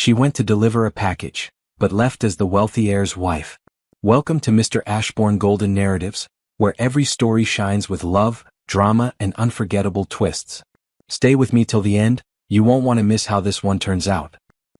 She went to deliver a package, but left as the wealthy heir's wife. Welcome to Mr. Ashbourne Golden Narratives, where every story shines with love, drama, and unforgettable twists. Stay with me till the end, you won't want to miss how this one turns out.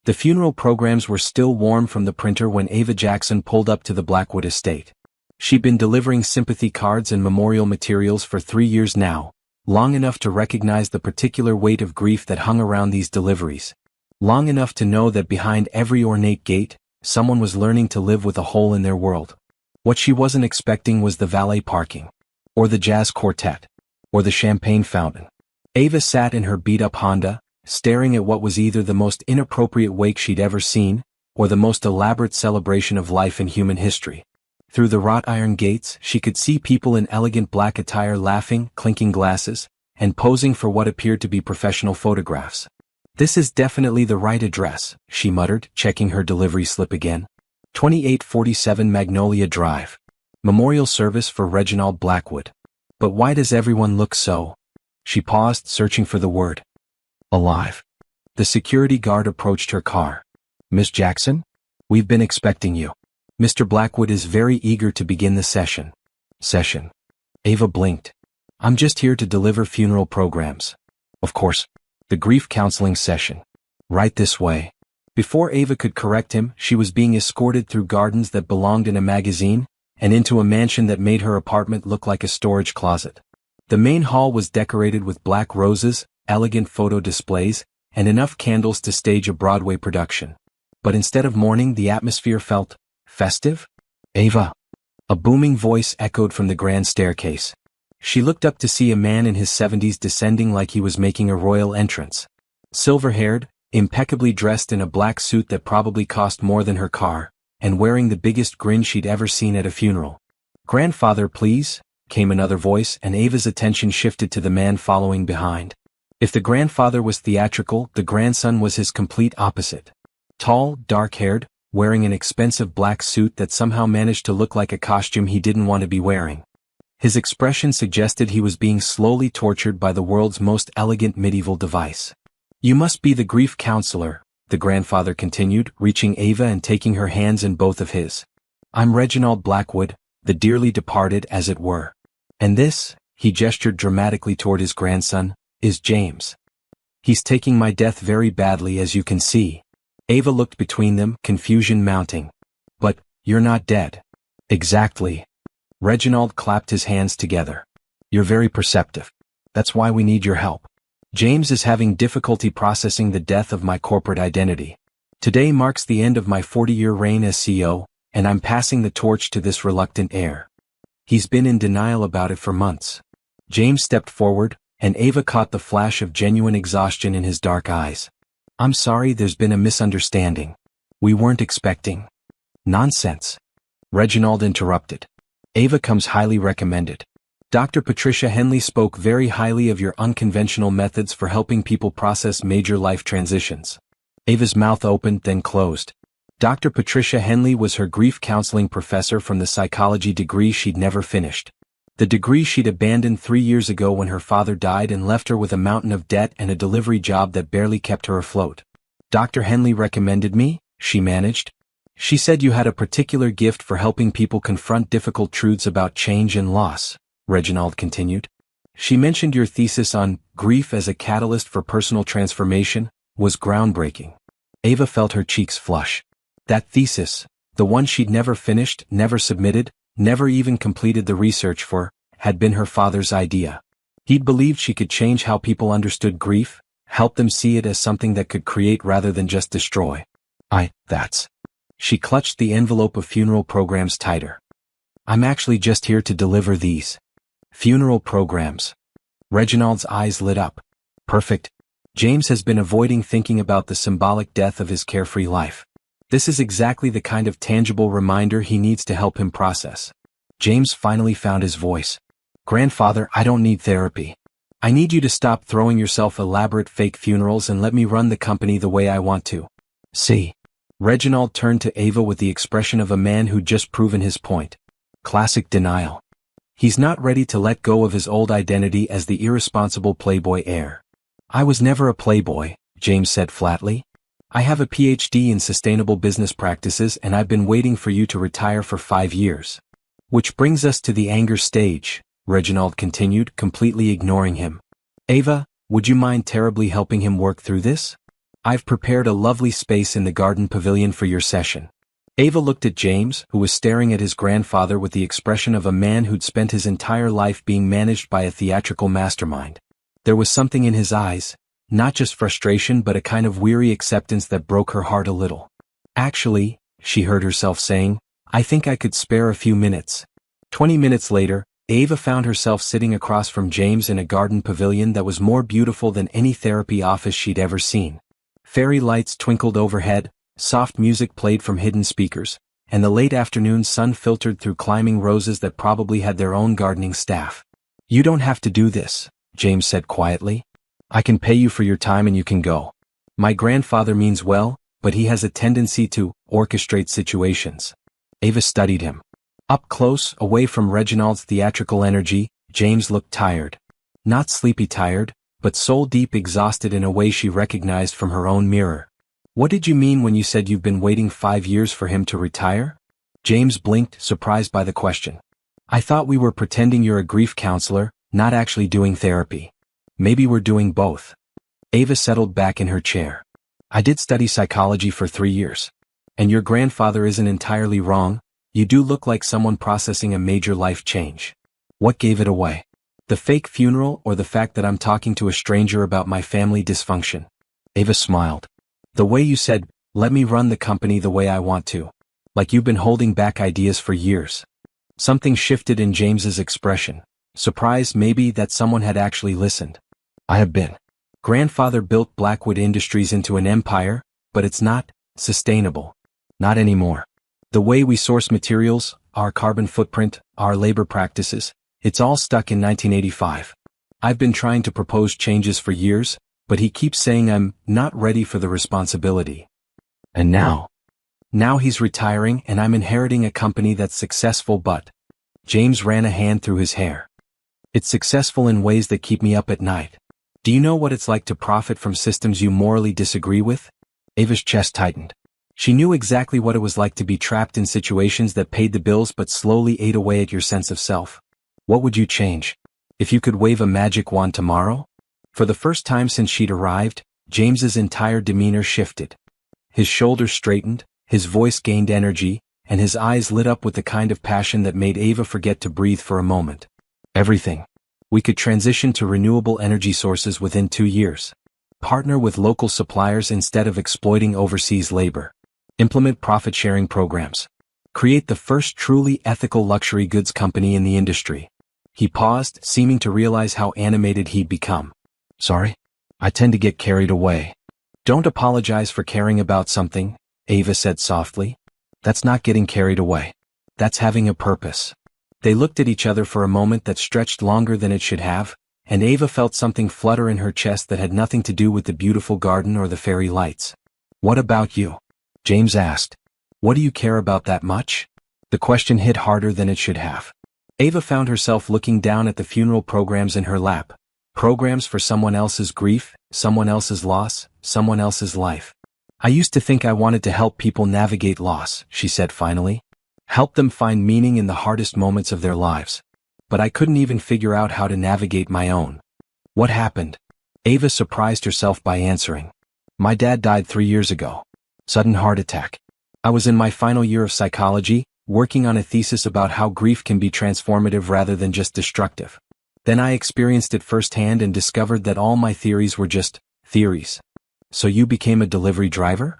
The funeral programs were still warm from the printer when Ava Jackson pulled up to the Blackwood estate. She'd been delivering sympathy cards and memorial materials for 3 years now, long enough to recognize the particular weight of grief that hung around these deliveries. Long enough to know that behind every ornate gate, someone was learning to live with a hole in their world. What she wasn't expecting was the valet parking, or the jazz quartet, or the champagne fountain. Ava sat in her beat-up Honda, staring at what was either the most inappropriate wake she'd ever seen, or the most elaborate celebration of life in human history. Through the wrought iron gates, she could see people in elegant black attire laughing, clinking glasses, and posing for what appeared to be professional photographs. "This is definitely the right address," she muttered, checking her delivery slip again. 2847 Magnolia Drive. Memorial service for Reginald Blackwood. But why does everyone look so? She paused, searching for the word. Alive. The security guard approached her car. "Miss Jackson? We've been expecting you. Mr. Blackwood is very eager to begin the session." Session? Ava blinked. "I'm just here to deliver funeral programs." "Of course. The grief counseling session. Right this way." Before Ava could correct him, she was being escorted through gardens that belonged in a magazine, and into a mansion that made her apartment look like a storage closet. The main hall was decorated with black roses, elegant photo displays, and enough candles to stage a Broadway production. But instead of mourning, the atmosphere felt festive? "Ava!" A booming voice echoed from the grand staircase. She looked up to see a man in his 70s descending like he was making a royal entrance. Silver-haired, impeccably dressed in a black suit that probably cost more than her car, and wearing the biggest grin she'd ever seen at a funeral. "Grandfather, please," came another voice, and Ava's attention shifted to the man following behind. If the grandfather was theatrical, the grandson was his complete opposite. Tall, dark-haired, wearing an expensive black suit that somehow managed to look like a costume he didn't want to be wearing. His expression suggested he was being slowly tortured by the world's most elegant medieval device. "You must be the grief counselor," the grandfather continued, reaching Ava and taking her hands in both of his. "I'm Reginald Blackwood, the dearly departed, as it were. And this," he gestured dramatically toward his grandson, "is James. He's taking my death very badly, as you can see." Ava looked between them, confusion mounting. "But, you're not dead." "Exactly." Reginald clapped his hands together. "You're very perceptive. That's why we need your help. James is having difficulty processing the death of my corporate identity. Today marks the end of my 40-year reign as CEO, and I'm passing the torch to this reluctant heir. He's been in denial about it for months." James stepped forward, and Ava caught the flash of genuine exhaustion in his dark eyes. "I'm sorry, there's been a misunderstanding. We weren't expecting." "Nonsense," Reginald interrupted. "Ava comes highly recommended. Dr. Patricia Henley spoke very highly of your unconventional methods for helping people process major life transitions." Ava's mouth opened, then closed. Dr. Patricia Henley was her grief counseling professor from the psychology degree she'd never finished. The degree she'd abandoned 3 years ago when her father died and left her with a mountain of debt and a delivery job that barely kept her afloat. "Dr. Henley recommended me," she managed. "She said you had a particular gift for helping people confront difficult truths about change and loss," Reginald continued. "She mentioned your thesis on grief as a catalyst for personal transformation was groundbreaking." Ava felt her cheeks flush. That thesis, the one she'd never finished, never submitted, never even completed the research for, had been her father's idea. He'd believed she could change how people understood grief, help them see it as something that could create rather than just destroy. That's. She clutched the envelope of funeral programs tighter. "I'm actually just here to deliver these. Funeral programs." Reginald's eyes lit up. "Perfect. James has been avoiding thinking about the symbolic death of his carefree life. This is exactly the kind of tangible reminder he needs to help him process." James finally found his voice. "Grandfather, I don't need therapy. I need you to stop throwing yourself elaborate fake funerals and let me run the company the way I want to. See?" Reginald turned to Ava with the expression of a man who'd just proven his point. Classic denial. He's not ready to let go of his old identity as the irresponsible playboy heir. "I was never a playboy," James said flatly. I have a PhD in sustainable business practices and I've been waiting for you to retire for 5 years. Which brings us to the anger stage, Reginald continued, completely ignoring him. Ava, would you mind terribly helping him work through this? I've prepared a lovely space in the garden pavilion for your session. Ava looked at James, who was staring at his grandfather with the expression of a man who'd spent his entire life being managed by a theatrical mastermind. There was something in his eyes, not just frustration but a kind of weary acceptance that broke her heart a little. Actually, she heard herself saying, I think I could spare a few minutes. 20 minutes later, Ava found herself sitting across from James in a garden pavilion that was more beautiful than any therapy office she'd ever seen. Fairy lights twinkled overhead, soft music played from hidden speakers, and the late afternoon sun filtered through climbing roses that probably had their own gardening staff. You don't have to do this, James said quietly. I can pay you for your time and you can go. My grandfather means well, but he has a tendency to orchestrate situations. Ava studied him. Up close, away from Reginald's theatrical energy, James looked tired. Not sleepy tired, but soul-deep exhausted in a way she recognized from her own mirror. What did you mean when you said you've been waiting 5 years for him to retire? James blinked, surprised by the question. I thought we were pretending you're a grief counselor, not actually doing therapy. Maybe we're doing both. Ava settled back in her chair. I did study psychology for 3 years. And your grandfather isn't entirely wrong. You do look like someone processing a major life change. What gave it away? The fake funeral or the fact that I'm talking to a stranger about my family dysfunction? Ava smiled. The way you said, let me run the company the way I want to. Like you've been holding back ideas for years. Something shifted in James's expression. Surprised maybe that someone had actually listened. I have been. Grandfather built Blackwood Industries into an empire, but it's not sustainable. Not anymore. The way we source materials, our carbon footprint, our labor practices, it's all stuck in 1985. I've been trying to propose changes for years, but he keeps saying I'm not ready for the responsibility. And now he's retiring and I'm inheriting a company that's successful but... James ran a hand through his hair. It's successful in ways that keep me up at night. Do you know what it's like to profit from systems you morally disagree with? Ava's chest tightened. She knew exactly what it was like to be trapped in situations that paid the bills but slowly ate away at your sense of self. What would you change? If you could wave a magic wand tomorrow? For the first time since she'd arrived, James's entire demeanor shifted. His shoulders straightened, his voice gained energy, and his eyes lit up with the kind of passion that made Ava forget to breathe for a moment. Everything. We could transition to renewable energy sources within 2 years. Partner with local suppliers instead of exploiting overseas labor. Implement profit-sharing programs. Create the first truly ethical luxury goods company in the industry. He paused, seeming to realize how animated he'd become. Sorry? I tend to get carried away. Don't apologize for caring about something, Ava said softly. That's not getting carried away. That's having a purpose. They looked at each other for a moment that stretched longer than it should have, and Ava felt something flutter in her chest that had nothing to do with the beautiful garden or the fairy lights. What about you? James asked. What do you care about that much? The question hit harder than it should have. Ava found herself looking down at the funeral programs in her lap. Programs for someone else's grief, someone else's loss, someone else's life. I used to think I wanted to help people navigate loss, she said finally. Help them find meaning in the hardest moments of their lives. But I couldn't even figure out how to navigate my own. What happened? Ava surprised herself by answering. My dad died 3 years ago. Sudden heart attack. I was in my final year of psychology, working on a thesis about how grief can be transformative rather than just destructive. Then I experienced it firsthand and discovered that all my theories were just theories. So you became a delivery driver?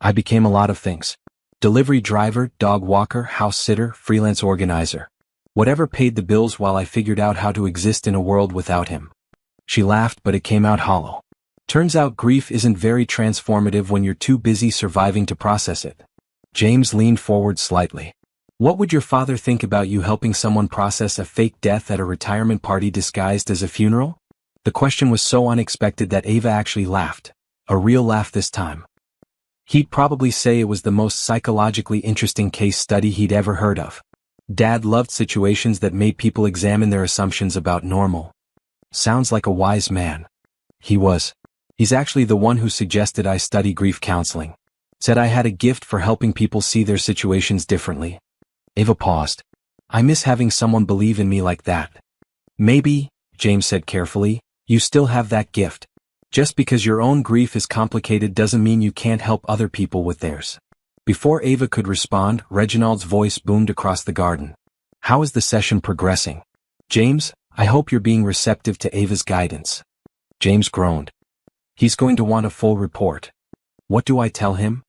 I became a lot of things. Delivery driver, dog walker, house sitter, freelance organizer. Whatever paid the bills while I figured out how to exist in a world without him. She laughed, but it came out hollow. Turns out grief isn't very transformative when you're too busy surviving to process it. James leaned forward slightly. What would your father think about you helping someone process a fake death at a retirement party disguised as a funeral? The question was so unexpected that Ava actually laughed. A real laugh this time. He'd probably say it was the most psychologically interesting case study he'd ever heard of. Dad loved situations that made people examine their assumptions about normal. Sounds like a wise man. He was. He's actually the one who suggested I study grief counseling. Said I had a gift for helping people see their situations differently. Ava paused. I miss having someone believe in me like that. Maybe, James said carefully, you still have that gift. Just because your own grief is complicated doesn't mean you can't help other people with theirs. Before Ava could respond, Reginald's voice boomed across the garden. How is the session progressing? James, I hope you're being receptive to Ava's guidance. James groaned. He's going to want a full report. What do I tell him?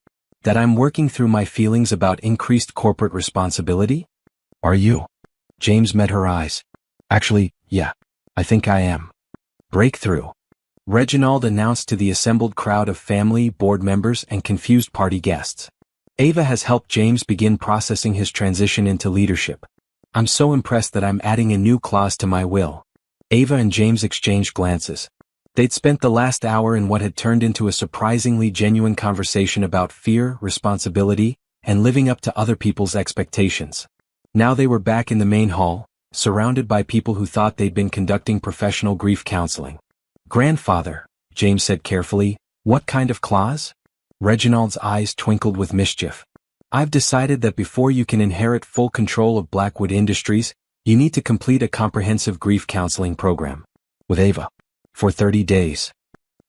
That I'm working through my feelings about increased corporate responsibility? Are you? James met her eyes. Actually, yeah, I think I am. Breakthrough. Reginald announced to the assembled crowd of family, board members, and confused party guests. Ava has helped James begin processing his transition into leadership. I'm so impressed that I'm adding a new clause to my will. Ava and James exchanged glances. They'd spent the last hour in what had turned into a surprisingly genuine conversation about fear, responsibility, and living up to other people's expectations. Now they were back in the main hall, surrounded by people who thought they'd been conducting professional grief counseling. Grandfather, James said carefully, what kind of clause? Reginald's eyes twinkled with mischief. I've decided that before you can inherit full control of Blackwood Industries, you need to complete a comprehensive grief counseling program. With Ava. For 30 days.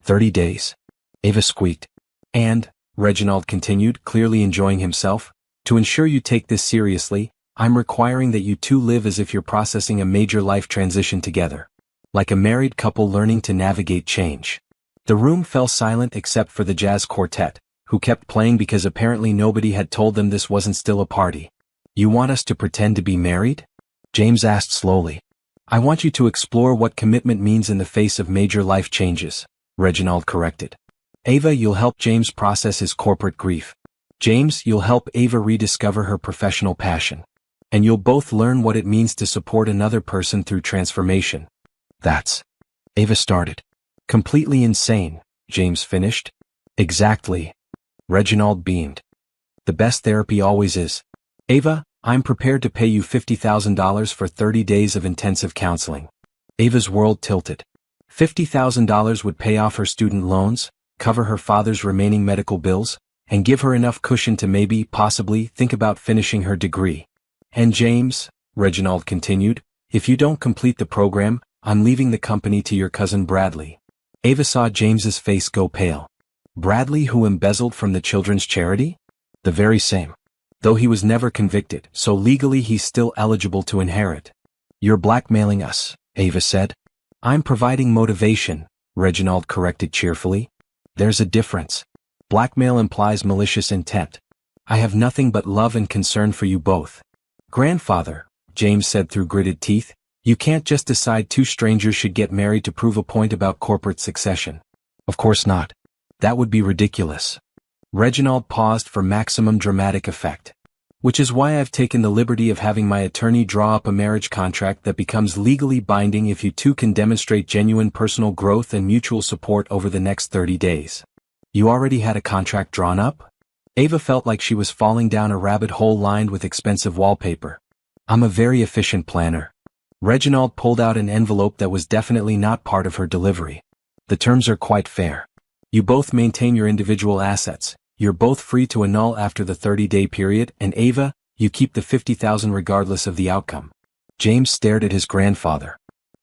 30 days. Ava squeaked. And, Reginald continued, clearly enjoying himself, to ensure you take this seriously, I'm requiring that you two live as if you're processing a major life transition together. Like a married couple learning to navigate change. The room fell silent except for the jazz quartet, who kept playing because apparently nobody had told them this wasn't still a party. You want us to pretend to be married? James asked slowly. I want you to explore what commitment means in the face of major life changes, Reginald corrected. Ava, you'll help James process his corporate grief. James, you'll help Ava rediscover her professional passion. And you'll both learn what it means to support another person through transformation. That's... Ava started. Completely insane, James finished. Exactly. Reginald beamed. The best therapy always is. Ava, I'm prepared to pay you $50,000 for 30 days of intensive counseling. Ava's world tilted. $50,000 would pay off her student loans, cover her father's remaining medical bills, and give her enough cushion to maybe, possibly, think about finishing her degree. And James, Reginald continued, if you don't complete the program, I'm leaving the company to your cousin Bradley. Ava saw James's face go pale. Bradley, who embezzled from the children's charity? The very same. Though he was never convicted, so legally he's still eligible to inherit. You're blackmailing us, Ava said. I'm providing motivation, Reginald corrected cheerfully. There's a difference. Blackmail implies malicious intent. I have nothing but love and concern for you both. Grandfather, James said through gritted teeth, you can't just decide two strangers should get married to prove a point about corporate succession. Of course not. That would be ridiculous. Reginald paused for maximum dramatic effect. Which is why I've taken the liberty of having my attorney draw up a marriage contract that becomes legally binding if you two can demonstrate genuine personal growth and mutual support over the next 30 days. You already had a contract drawn up? Ava felt like she was falling down a rabbit hole lined with expensive wallpaper. I'm a very efficient planner. Reginald pulled out an envelope that was definitely not part of her delivery. The terms are quite fair. You both maintain your individual assets. You're both free to annul after the 30-day period, and Ava, you keep the $50,000 regardless of the outcome. James stared at his grandfather.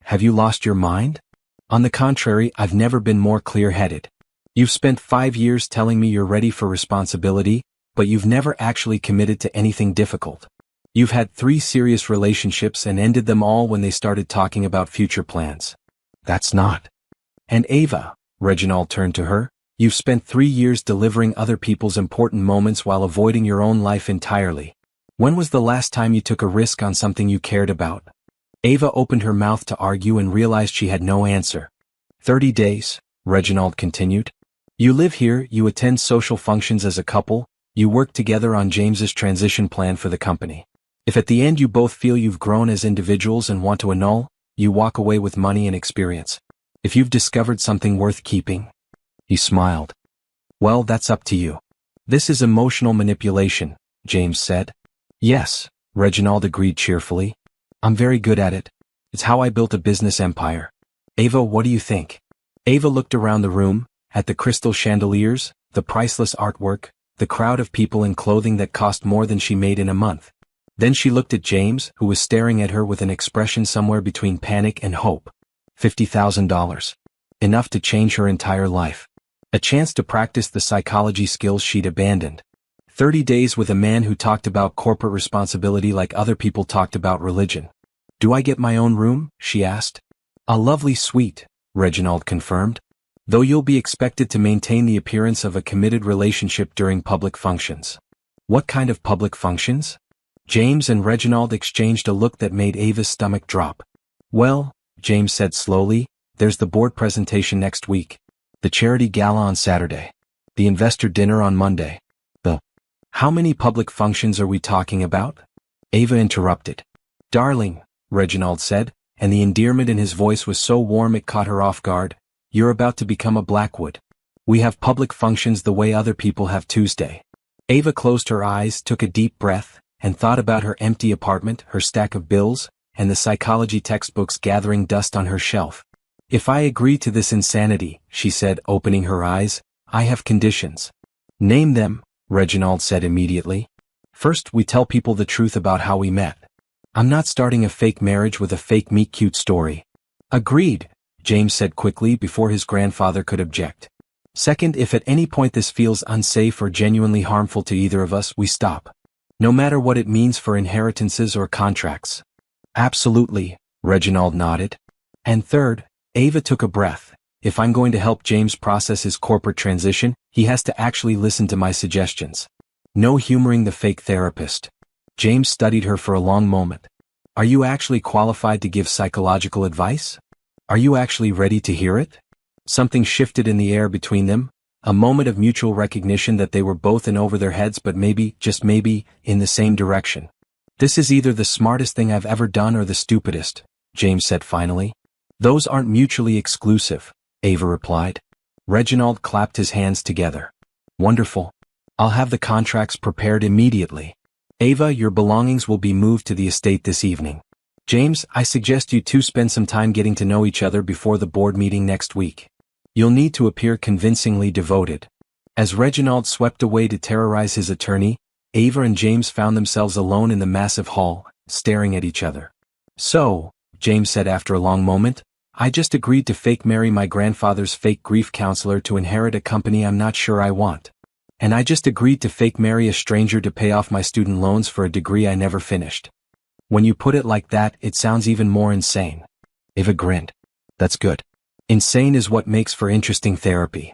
Have you lost your mind? On the contrary, I've never been more clear-headed. You've spent 5 years telling me you're ready for responsibility, but you've never actually committed to anything difficult. You've had 3 serious relationships and ended them all when they started talking about future plans. That's not. And Ava, Reginald turned to her, you've spent 3 years delivering other people's important moments while avoiding your own life entirely. When was the last time you took a risk on something you cared about? Ava opened her mouth to argue and realized she had no answer. 30 days, Reginald continued. You live here, you attend social functions as a couple, you work together on James's transition plan for the company. If at the end you both feel you've grown as individuals and want to annul, you walk away with money and experience. If you've discovered something worth keeping. He smiled. Well, that's up to you. This is emotional manipulation, James said. Yes, Reginald agreed cheerfully. I'm very good at it. It's how I built a business empire. Ava, what do you think? Ava looked around the room, At the crystal chandeliers, the priceless artwork, the crowd of people in clothing that cost more than she made in a month. Then she looked at James, who was staring at her with an expression somewhere between panic and hope. $50,000. Enough to change her entire life. A chance to practice the psychology skills she'd abandoned. 30 days with a man who talked about corporate responsibility like other people talked about religion. Do I get my own room? She asked. A lovely suite, Reginald confirmed. Though you'll be expected to maintain the appearance of a committed relationship during public functions. What kind of public functions? James and Reginald exchanged a look that made Ava's stomach drop. Well, James said slowly, there's the board presentation next week. The charity gala on Saturday. The investor dinner on Monday. How many public functions are we talking about? Ava interrupted. Darling, Reginald said, and the endearment in his voice was so warm it caught her off guard. You're about to become a Blackwood. We have public functions the way other people have Tuesday. Ava closed her eyes, took a deep breath, and thought about her empty apartment, her stack of bills, and the psychology textbooks gathering dust on her shelf. If I agree to this insanity, she said, opening her eyes, I have conditions. Name them, Reginald said immediately. First, we tell people the truth about how we met. I'm not starting a fake marriage with a fake meet-cute story. Agreed, James said quickly before his grandfather could object. Second, if at any point this feels unsafe or genuinely harmful to either of us, we stop. No matter what it means for inheritances or contracts. Absolutely, Reginald nodded. And third, Ava took a breath. If I'm going to help James process his corporate transition, he has to actually listen to my suggestions. No humoring the fake therapist. James studied her for a long moment. Are you actually qualified to give psychological advice? Are you actually ready to hear it? Something shifted in the air between them, a moment of mutual recognition that they were both in over their heads but maybe, just maybe, in the same direction. This is either the smartest thing I've ever done or the stupidest, James said finally. Those aren't mutually exclusive, Ava replied. Reginald clapped his hands together. Wonderful. I'll have the contracts prepared immediately. Ava, your belongings will be moved to the estate this evening. James, I suggest you two spend some time getting to know each other before the board meeting next week. You'll need to appear convincingly devoted. As Reginald swept away to terrorize his attorney, Ava and James found themselves alone in the massive hall, staring at each other. So, James said after a long moment, I just agreed to fake marry my grandfather's fake grief counselor to inherit a company I'm not sure I want. And I just agreed to fake marry a stranger to pay off my student loans for a degree I never finished. When you put it like that, it sounds even more insane. Ava grinned. That's good. Insane is what makes for interesting therapy.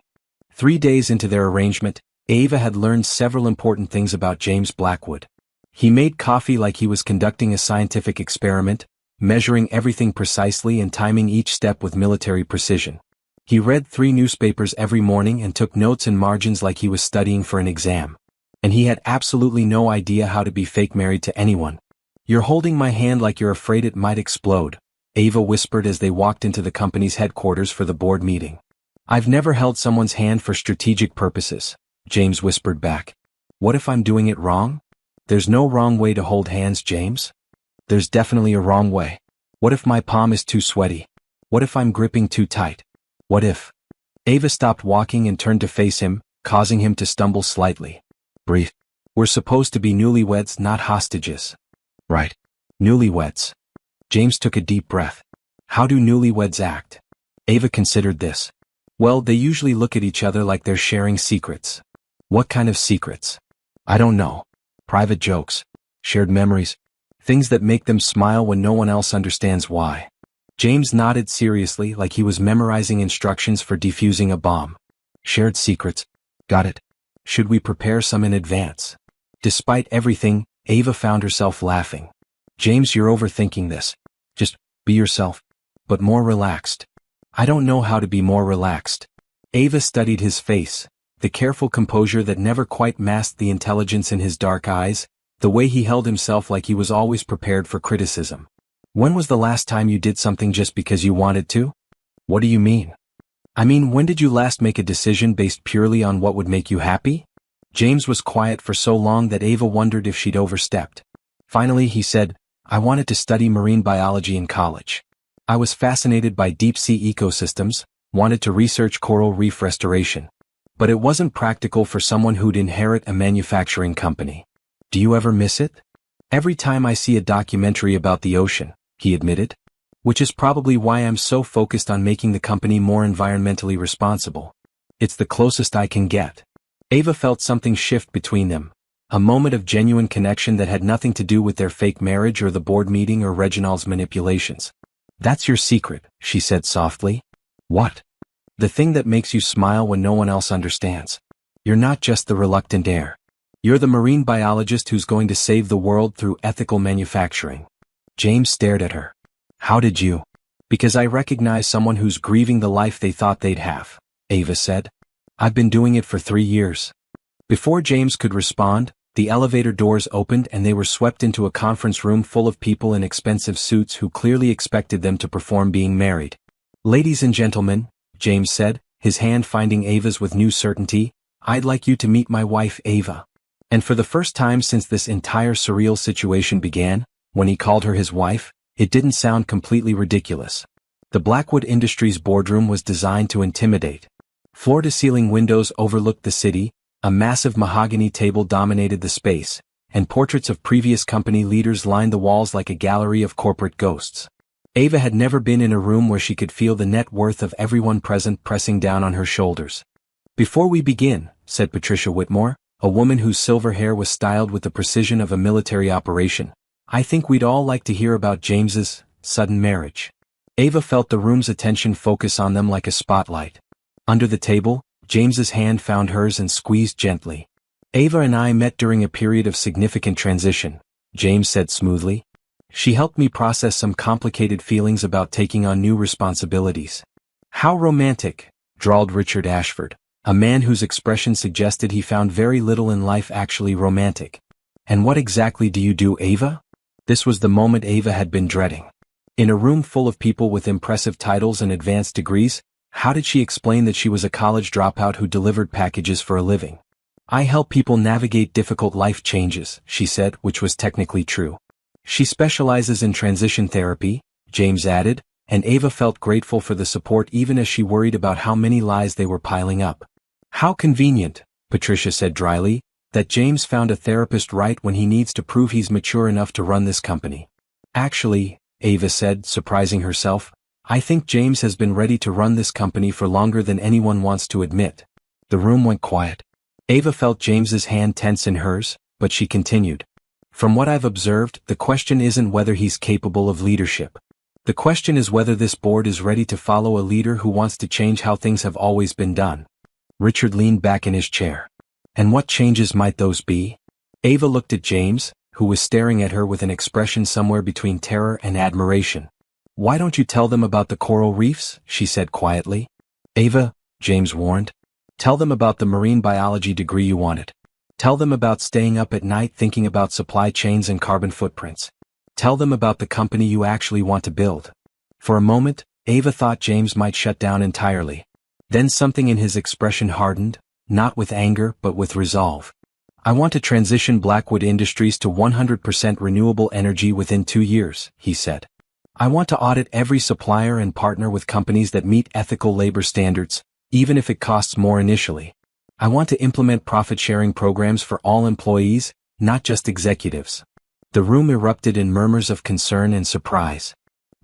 3 days into their arrangement, Ava had learned several important things about James Blackwood. He made coffee like he was conducting a scientific experiment, measuring everything precisely and timing each step with military precision. He read 3 newspapers every morning and took notes in margins like he was studying for an exam. And he had absolutely no idea how to be fake married to anyone. You're holding my hand like you're afraid it might explode, Ava whispered as they walked into the company's headquarters for the board meeting. I've never held someone's hand for strategic purposes, James whispered back. What if I'm doing it wrong? There's no wrong way to hold hands, James. There's definitely a wrong way. What if my palm is too sweaty? What if I'm gripping too tight? What if? Ava stopped walking and turned to face him, causing him to stumble slightly. Breathe. We're supposed to be newlyweds, not hostages. Right. Newlyweds. James took a deep breath. How do newlyweds act? Ava considered this. Well, they usually look at each other like they're sharing secrets. What kind of secrets? I don't know. Private jokes. Shared memories. Things that make them smile when no one else understands why. James nodded seriously like he was memorizing instructions for defusing a bomb. Shared secrets. Got it. Should we prepare some in advance? Despite everything, Ava found herself laughing. James, you're overthinking this. Just be yourself. But more relaxed. I don't know how to be more relaxed. Ava studied his face, the careful composure that never quite masked the intelligence in his dark eyes, the way he held himself like he was always prepared for criticism. When was the last time you did something just because you wanted to? What do you mean? I mean, when did you last make a decision based purely on what would make you happy? James was quiet for so long that Ava wondered if she'd overstepped. Finally, he said, I wanted to study marine biology in college. I was fascinated by deep-sea ecosystems, wanted to research coral reef restoration. But it wasn't practical for someone who'd inherit a manufacturing company. Do you ever miss it? Every time I see a documentary about the ocean, he admitted. Which is probably why I'm so focused on making the company more environmentally responsible. It's the closest I can get. Ava felt something shift between them. A moment of genuine connection that had nothing to do with their fake marriage or the board meeting or Reginald's manipulations. That's your secret, she said softly. What? The thing that makes you smile when no one else understands. You're not just the reluctant heir. You're the marine biologist who's going to save the world through ethical manufacturing. James stared at her. How did you? Because I recognize someone who's grieving the life they thought they'd have, Ava said. I've been doing it for 3 years. Before James could respond, the elevator doors opened and they were swept into a conference room full of people in expensive suits who clearly expected them to perform being married. Ladies and gentlemen, James said, his hand finding Ava's with new certainty, I'd like you to meet my wife Ava. And for the first time since this entire surreal situation began, when he called her his wife, it didn't sound completely ridiculous. The Blackwood Industries boardroom was designed to intimidate. Floor-to-ceiling windows overlooked the city, a massive mahogany table dominated the space, and portraits of previous company leaders lined the walls like a gallery of corporate ghosts. Ava had never been in a room where she could feel the net worth of everyone present pressing down on her shoulders. Before we begin, said Patricia Whitmore, a woman whose silver hair was styled with the precision of a military operation, I think we'd all like to hear about James's sudden marriage. Ava felt the room's attention focus on them like a spotlight. Under the table, James's hand found hers and squeezed gently. Ava and I met during a period of significant transition, James said smoothly. She helped me process some complicated feelings about taking on new responsibilities. How romantic, drawled Richard Ashford, a man whose expression suggested he found very little in life actually romantic. And what exactly do you do, Ava? This was the moment Ava had been dreading. In a room full of people with impressive titles and advanced degrees, how did she explain that she was a college dropout who delivered packages for a living? I help people navigate difficult life changes, she said, which was technically true. She specializes in transition therapy, James added, and Ava felt grateful for the support even as she worried about how many lies they were piling up. How convenient, Patricia said dryly, that James found a therapist right when he needs to prove he's mature enough to run this company. Actually, Ava said, surprising herself, I think James has been ready to run this company for longer than anyone wants to admit. The room went quiet. Ava felt James's hand tense in hers, but she continued. From what I've observed, the question isn't whether he's capable of leadership. The question is whether this board is ready to follow a leader who wants to change how things have always been done. Richard leaned back in his chair. And what changes might those be? Ava looked at James, who was staring at her with an expression somewhere between terror and admiration. Why don't you tell them about the coral reefs? She said quietly. Ava, James warned. Tell them about the marine biology degree you wanted. Tell them about staying up at night thinking about supply chains and carbon footprints. Tell them about the company you actually want to build. For a moment, Ava thought James might shut down entirely. Then something in his expression hardened, not with anger but with resolve. I want to transition Blackwood Industries to 100% renewable energy within 2 years, he said. I want to audit every supplier and partner with companies that meet ethical labor standards, even if it costs more initially. I want to implement profit-sharing programs for all employees, not just executives. The room erupted in murmurs of concern and surprise.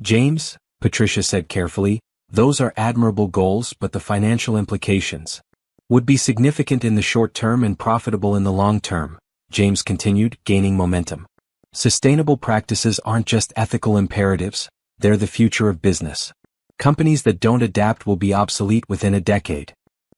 James, Patricia said carefully, those are admirable goals, but the financial implications would be significant in the short term and profitable in the long term, James continued, gaining momentum. Sustainable practices aren't just ethical imperatives, they're the future of business. Companies that don't adapt will be obsolete within a decade.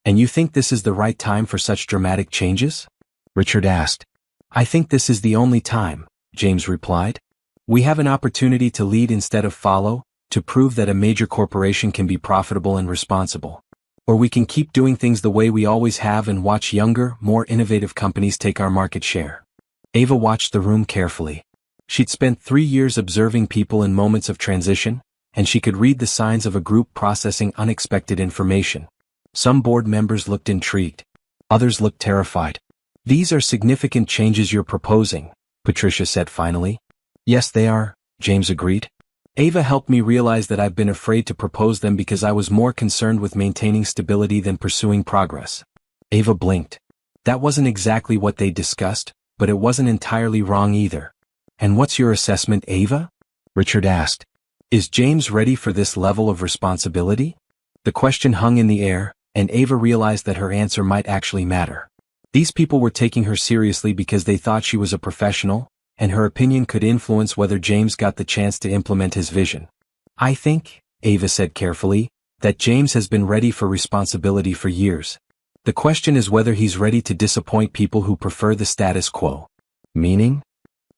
And you think this is the right time for such dramatic changes? Richard asked. I think this is the only time, James replied. We have an opportunity to lead instead of follow, to prove that a major corporation can be profitable and responsible. Or we can keep doing things the way we always have and watch younger, more innovative companies take our market share. Ava watched the room carefully. She'd spent 3 years observing people in moments of transition, and she could read the signs of a group processing unexpected information. Some board members looked intrigued. Others looked terrified. These are significant changes you're proposing, Patricia said finally. Yes, they are, James agreed. Ava helped me realize that I've been afraid to propose them because I was more concerned with maintaining stability than pursuing progress. Ava blinked. That wasn't exactly what they discussed, but it wasn't entirely wrong either. And what's your assessment, Ava? Richard asked. Is James ready for this level of responsibility? The question hung in the air, and Ava realized that her answer might actually matter. These people were taking her seriously because they thought she was a professional, and her opinion could influence whether James got the chance to implement his vision. I think, Ava said carefully, that James has been ready for responsibility for years. The question is whether he's ready to disappoint people who prefer the status quo. Meaning?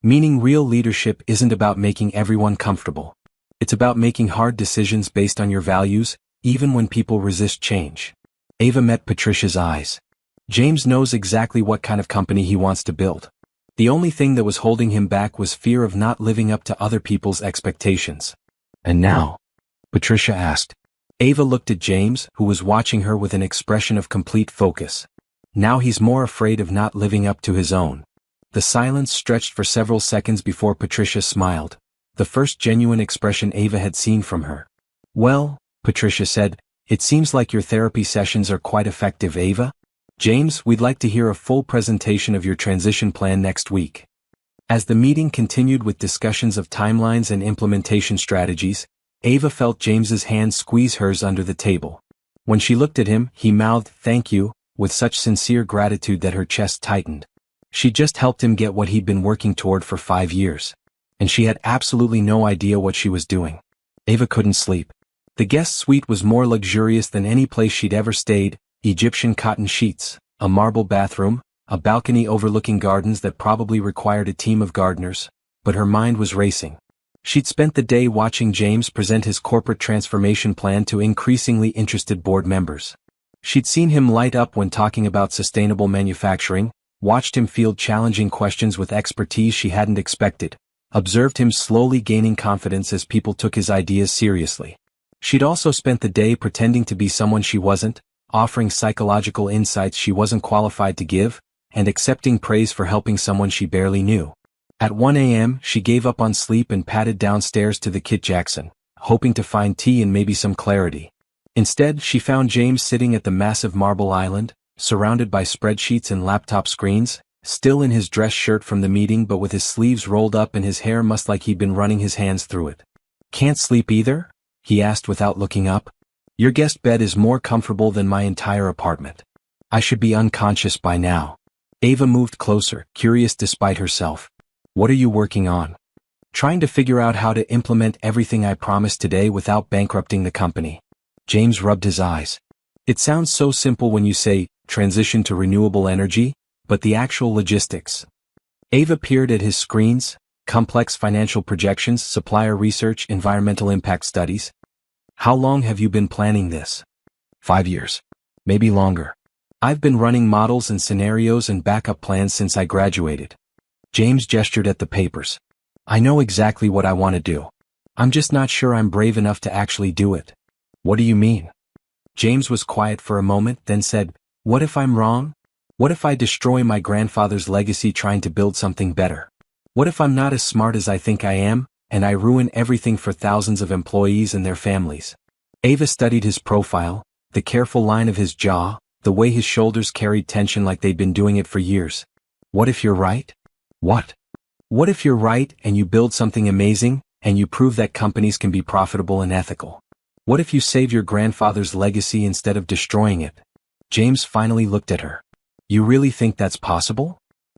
Meaning real leadership isn't about making everyone comfortable. It's about making hard decisions based on your values, even when people resist change. Ava met Patricia's eyes. James knows exactly what kind of company he wants to build. The only thing that was holding him back was fear of not living up to other people's expectations. And now? Patricia asked. Ava looked at James, who was watching her with an expression of complete focus. Now he's more afraid of not living up to his own. The silence stretched for several seconds before Patricia smiled, the first genuine expression Ava had seen from her. Well, Patricia said, it seems like your therapy sessions are quite effective, Ava. James, we'd like to hear a full presentation of your transition plan next week. As the meeting continued with discussions of timelines and implementation strategies, Ava felt James's hand squeeze hers under the table. When she looked at him, he mouthed, "Thank you," with such sincere gratitude that her chest tightened. She just helped him get what he'd been working toward for 5 years. And she had absolutely no idea what she was doing. Ava couldn't sleep. The guest suite was more luxurious than any place she'd ever stayed: Egyptian cotton sheets, a marble bathroom, a balcony overlooking gardens that probably required a team of gardeners, but her mind was racing. She'd spent the day watching James present his corporate transformation plan to increasingly interested board members. She'd seen him light up when talking about sustainable manufacturing, watched him field challenging questions with expertise she hadn't expected, observed him slowly gaining confidence as people took his ideas seriously. She'd also spent the day pretending to be someone she wasn't, offering psychological insights she wasn't qualified to give, and accepting praise for helping someone she barely knew. At 1 a.m., she gave up on sleep and padded downstairs to the Kit Jackson, hoping to find tea and maybe some clarity. Instead, she found James sitting at the massive marble island, surrounded by spreadsheets and laptop screens, still in his dress shirt from the meeting but with his sleeves rolled up and his hair mussed like he'd been running his hands through it. "Can't sleep either?" he asked without looking up. "Your guest bed is more comfortable than my entire apartment. I should be unconscious by now." Ava moved closer, curious despite herself. "What are you working on?" "Trying to figure out how to implement everything I promised today without bankrupting the company." James rubbed his eyes. "It sounds so simple when you say, transition to renewable energy, but the actual logistics." Ava peered at his screens: complex financial projections, supplier research, environmental impact studies. "How long have you been planning this?" 5 years. Maybe longer. "I've been running models and scenarios and backup plans since I graduated." James gestured at the papers. "I know exactly what I want to do. I'm just not sure I'm brave enough to actually do it." "What do you mean?" James was quiet for a moment, then said, "What if I'm wrong? What if I destroy my grandfather's legacy trying to build something better? What if I'm not as smart as I think I am, and I ruin everything for thousands of employees and their families?" Ava studied his profile, the careful line of his jaw, the way his shoulders carried tension like they'd been doing it for years. "What if you're right?" "What?" "What if you're right and you build something amazing, and you prove that companies can be profitable and ethical? What if you save your grandfather's legacy instead of destroying it?" James finally looked at her. "You really think that's possible?"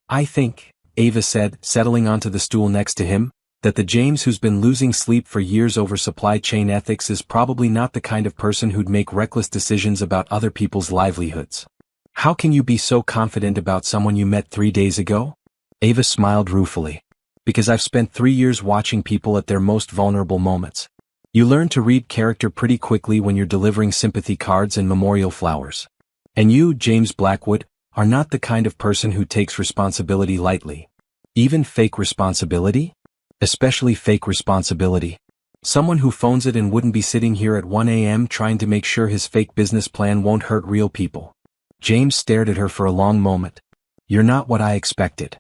"I think," Ava said, settling onto the stool next to him, "that the James who's been losing sleep for years over supply chain ethics is probably not the kind of person who'd make reckless decisions about other people's livelihoods." "How can you be so confident about someone you met 3 days ago?" Ava smiled ruefully. "Because I've spent 3 years watching people at their most vulnerable moments. You learn to read character pretty quickly when you're delivering sympathy cards and memorial flowers. And you, James Blackwood, are not the kind of person who takes responsibility lightly. Even fake responsibility? Especially fake responsibility. Someone who phones it and wouldn't be sitting here at 1 a.m. trying to make sure his fake business plan won't hurt real people." James stared at her for a long moment. "You're not what I expected."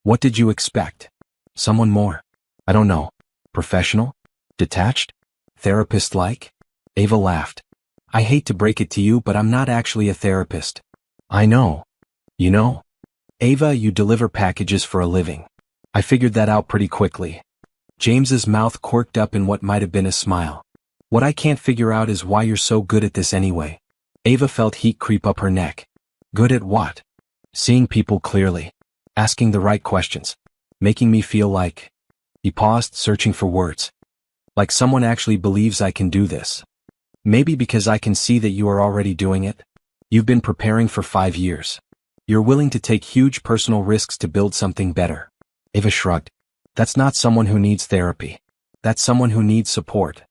"What did you expect?" "Someone more. I don't know. Professional?" Detached? Therapist-like? Ava laughed. I hate to break it to you, but I'm not actually a therapist. I know. You know? Ava, you deliver packages for a living. I figured that out pretty quickly. James's mouth quirked up in what might have been a smile. What I can't figure out is why you're so good at this anyway. Ava felt heat creep up her neck. Good at what? Seeing people clearly. Asking the right questions. Making me feel like... He paused, searching for words. Like someone actually believes I can do this. Maybe because I can see that you are already doing it. You've been preparing for 5 years. You're willing to take huge personal risks to build something better. Ava shrugged. That's not someone who needs therapy. That's someone who needs support.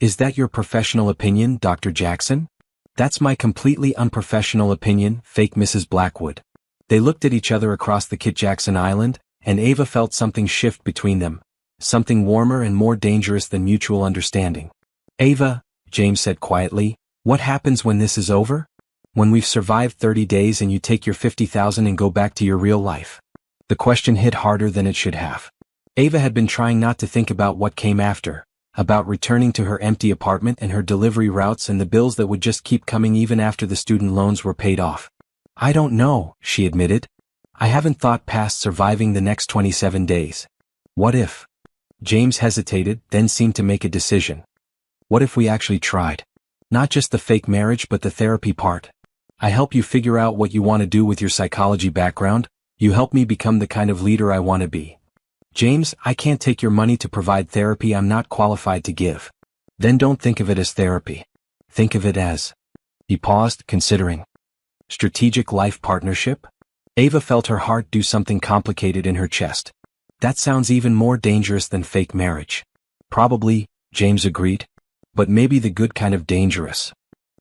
Is that your professional opinion, Dr. Jackson? That's my completely unprofessional opinion, fake Mrs. Blackwood. They looked at each other across the Kit Jackson Island, and Ava felt something shift between them. Something warmer and more dangerous than mutual understanding. Ava, James said quietly, what happens when this is over? When we've survived 30 days and you take your $50,000 and go back to your real life? The question hit harder than it should have. Ava had been trying not to think about what came after, about returning to her empty apartment and her delivery routes and the bills that would just keep coming even after the student loans were paid off. I don't know, she admitted. I haven't thought past surviving the next 27 days. What if? James hesitated, then seemed to make a decision. What if we actually tried? Not just the fake marriage but the therapy part. I help you figure out what you want to do with your psychology background. You help me become the kind of leader I want to be. James, I can't take your money to provide therapy I'm not qualified to give. Then don't think of it as therapy. Think of it as... He paused, considering. Strategic life partnership? Ava felt her heart do something complicated in her chest. That sounds even more dangerous than fake marriage. Probably, James agreed. But maybe the good kind of dangerous.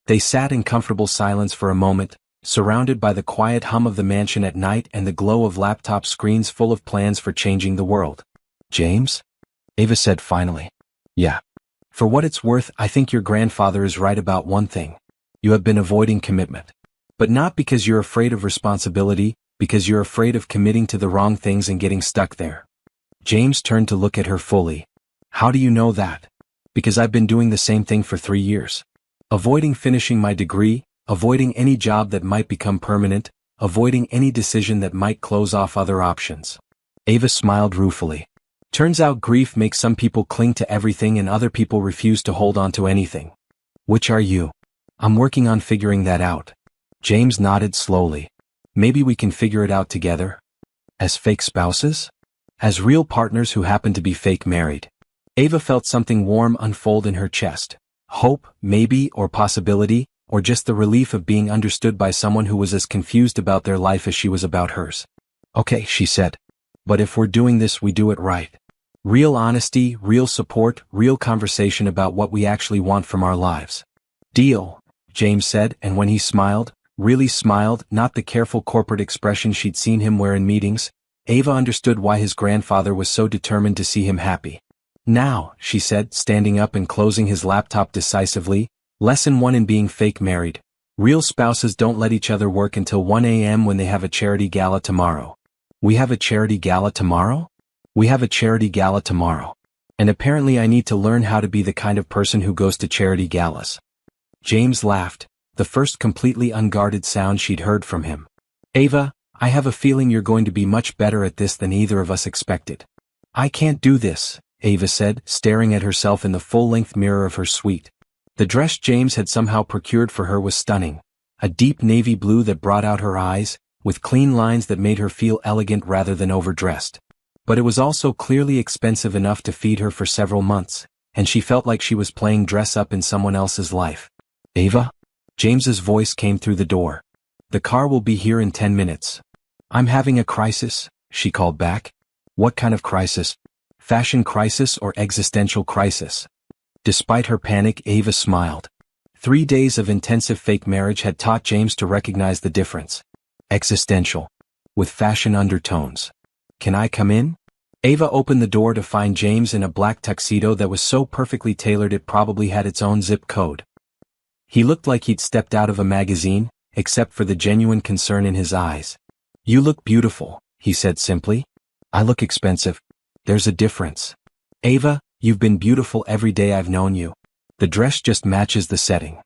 They sat in comfortable silence for a moment, surrounded by the quiet hum of the mansion at night and the glow of laptop screens full of plans for changing the world. James? Ava said finally. Yeah. For what it's worth, I think your grandfather is right about one thing. You have been avoiding commitment. But not because you're afraid of responsibility, because you're afraid of committing to the wrong things and getting stuck there. James turned to look at her fully. How do you know that? Because I've been doing the same thing for 3 years. Avoiding finishing my degree, avoiding any job that might become permanent, avoiding any decision that might close off other options. Ava smiled ruefully. Turns out grief makes some people cling to everything and other people refuse to hold on to anything. Which are you? I'm working on figuring that out. James nodded slowly. Maybe we can figure it out together? As fake spouses? As real partners who happen to be fake married. Ava felt something warm unfold in her chest. Hope, maybe, or possibility, or just the relief of being understood by someone who was as confused about their life as she was about hers. Okay, she said. But if we're doing this, we do it right. Real honesty, real support, real conversation about what we actually want from our lives. Deal, James said, and when he smiled, really smiled, not the careful corporate expression she'd seen him wear in meetings, Ava understood why his grandfather was so determined to see him happy. Now, she said, standing up and closing his laptop decisively, Lesson 1 in being fake married. Real spouses don't let each other work until 1 a.m. when they have a charity gala tomorrow. We have a charity gala tomorrow? We have a charity gala tomorrow. And apparently I need to learn how to be the kind of person who goes to charity galas. James laughed, the first completely unguarded sound she'd heard from him. Ava, I have a feeling you're going to be much better at this than either of us expected. I can't do this, Ava said, staring at herself in the full-length mirror of her suite. The dress James had somehow procured for her was stunning. A deep navy blue that brought out her eyes, with clean lines that made her feel elegant rather than overdressed. But it was also clearly expensive enough to feed her for several months, and she felt like she was playing dress-up in someone else's life. Ava? James's voice came through the door. The car will be here in 10 minutes. I'm having a crisis, she called back. What kind of crisis? Fashion crisis or existential crisis? Despite her panic, Ava smiled. 3 days of intensive fake marriage had taught James to recognize the difference. Existential. With fashion undertones. Can I come in? Ava opened the door to find James in a black tuxedo that was so perfectly tailored it probably had its own zip code. He looked like he'd stepped out of a magazine, except for the genuine concern in his eyes. You look beautiful, he said simply. I look expensive. There's a difference. Ava, You've been beautiful every day I've known you. The dress just matches the setting.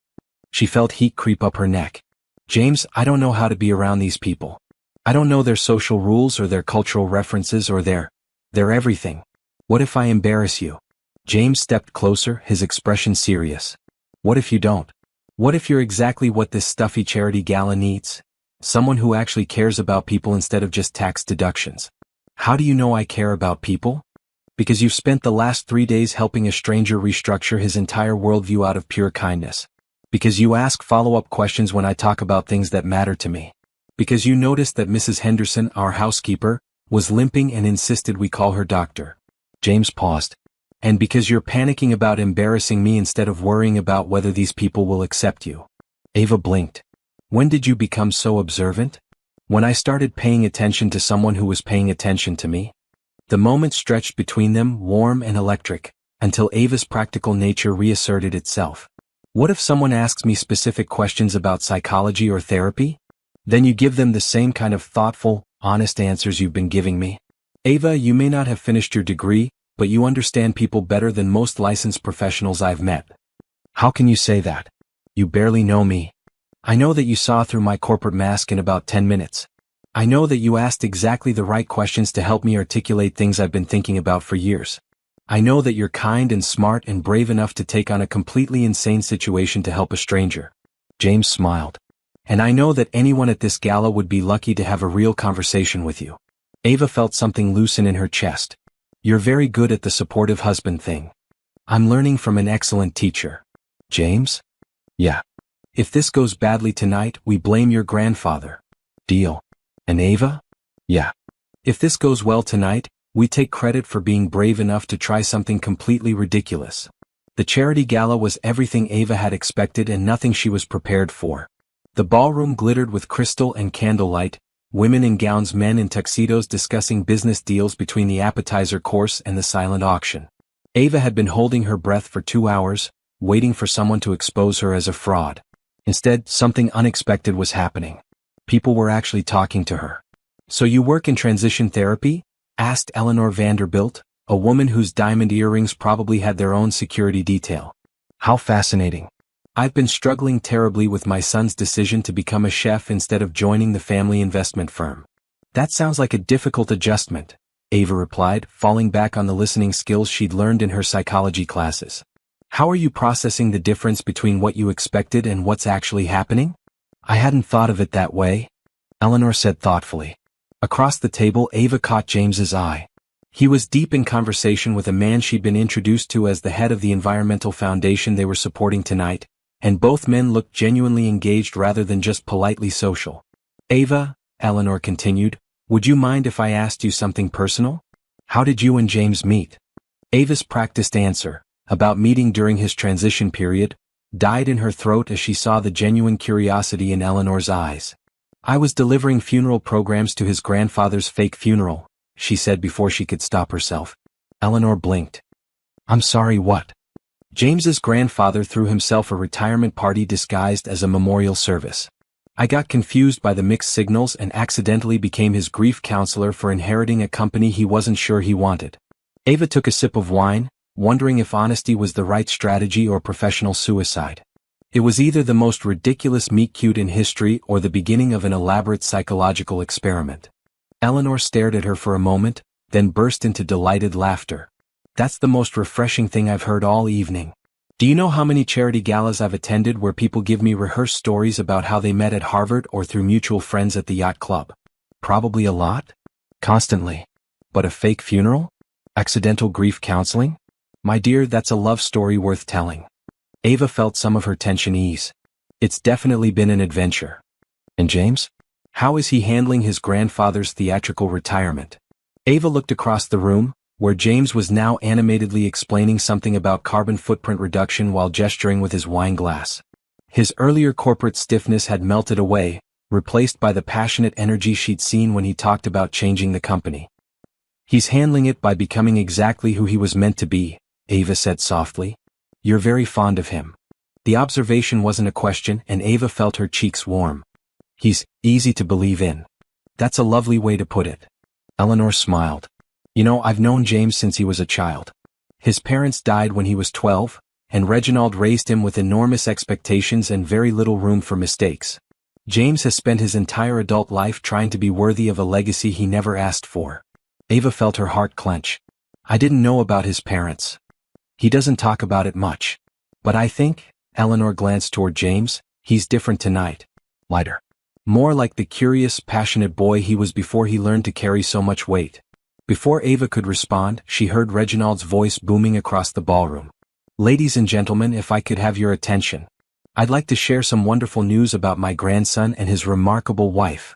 She felt heat creep up her neck. James, I don't know how to be around these people. I don't know their social rules or their cultural references or their everything. What if I embarrass you? James stepped closer, his expression serious. What if you don't? What if you're exactly what this stuffy charity gala needs? Someone who actually cares about people instead of just tax deductions. How do you know I care about people? Because you've spent the last 3 days helping a stranger restructure his entire worldview out of pure kindness. Because you ask follow-up questions when I talk about things that matter to me. Because you noticed that Mrs. Henderson, our housekeeper, was limping and insisted we call her doctor. James paused. And because you're panicking about embarrassing me instead of worrying about whether these people will accept you. Ava blinked. When did you become so observant? When I started paying attention to someone who was paying attention to me. The moment stretched between them, warm and electric, until Ava's practical nature reasserted itself. What if someone asks me specific questions about psychology or therapy? Then you give them the same kind of thoughtful, honest answers you've been giving me. Ava, you may not have finished your degree, but you understand people better than most licensed professionals I've met. How can you say that? You barely know me. I know that you saw through my corporate mask in about 10 minutes. I know that you asked exactly the right questions to help me articulate things I've been thinking about for years. I know that you're kind and smart and brave enough to take on a completely insane situation to help a stranger. James smiled. And I know that anyone at this gala would be lucky to have a real conversation with you. Ava felt something loosen in her chest. You're very good at the supportive husband thing. I'm learning from an excellent teacher. James? Yeah. If this goes badly tonight, we blame your grandfather. Deal. And Ava? Yeah. If this goes well tonight, we take credit for being brave enough to try something completely ridiculous. The charity gala was everything Ava had expected and nothing she was prepared for. The ballroom glittered with crystal and candlelight, women in gowns, men in tuxedos discussing business deals between the appetizer course and the silent auction. Ava had been holding her breath for 2 hours, waiting for someone to expose her as a fraud. Instead, something unexpected was happening. People were actually talking to her. So you work in transition therapy? Asked Eleanor Vanderbilt, a woman whose diamond earrings probably had their own security detail. How fascinating. I've been struggling terribly with my son's decision to become a chef instead of joining the family investment firm. That sounds like a difficult adjustment, Ava replied, falling back on the listening skills she'd learned in her psychology classes. How are you processing the difference between what you expected and what's actually happening? I hadn't thought of it that way, Eleanor said thoughtfully. Across the table, Ava caught James's eye. He was deep in conversation with a man she'd been introduced to as the head of the environmental foundation they were supporting tonight, and both men looked genuinely engaged rather than just politely social. Ava, Eleanor continued, would you mind if I asked you something personal? How did you and James meet? Ava's practiced answer, about meeting during his transition period, died in her throat as she saw the genuine curiosity in Eleanor's eyes. I was delivering funeral programs to his grandfather's fake funeral, she said before she could stop herself. Eleanor blinked. I'm sorry, what? James's grandfather threw himself a retirement party disguised as a memorial service. I got confused by the mixed signals and accidentally became his grief counselor for inheriting a company he wasn't sure he wanted. Ava took a sip of wine, wondering if honesty was the right strategy or professional suicide. It was either the most ridiculous meet-cute in history or the beginning of an elaborate psychological experiment. Eleanor stared at her for a moment, then burst into delighted laughter. That's the most refreshing thing I've heard all evening. Do you know how many charity galas I've attended where people give me rehearsed stories about how they met at Harvard or through mutual friends at the yacht club? Probably a lot? Constantly. But a fake funeral? Accidental grief counseling? My dear, that's a love story worth telling. Ava felt some of her tension ease. It's definitely been an adventure. And James? How is he handling his grandfather's theatrical retirement? Ava looked across the room, where James was now animatedly explaining something about carbon footprint reduction while gesturing with his wine glass. His earlier corporate stiffness had melted away, replaced by the passionate energy she'd seen when he talked about changing the company. He's handling it by becoming exactly who he was meant to be, Ava said softly. You're very fond of him. The observation wasn't a question, and Ava felt her cheeks warm. He's easy to believe in. That's a lovely way to put it. Eleanor smiled. You know, I've known James since he was a child. His parents died when he was 12, and Reginald raised him with enormous expectations and very little room for mistakes. James has spent his entire adult life trying to be worthy of a legacy he never asked for. Ava felt her heart clench. I didn't know about his parents. He doesn't talk about it much. But I think, Eleanor glanced toward James, he's different tonight. Lighter. More like the curious, passionate boy he was before he learned to carry so much weight. Before Ava could respond, she heard Reginald's voice booming across the ballroom. Ladies and gentlemen, if I could have your attention. I'd like to share some wonderful news about my grandson and his remarkable wife.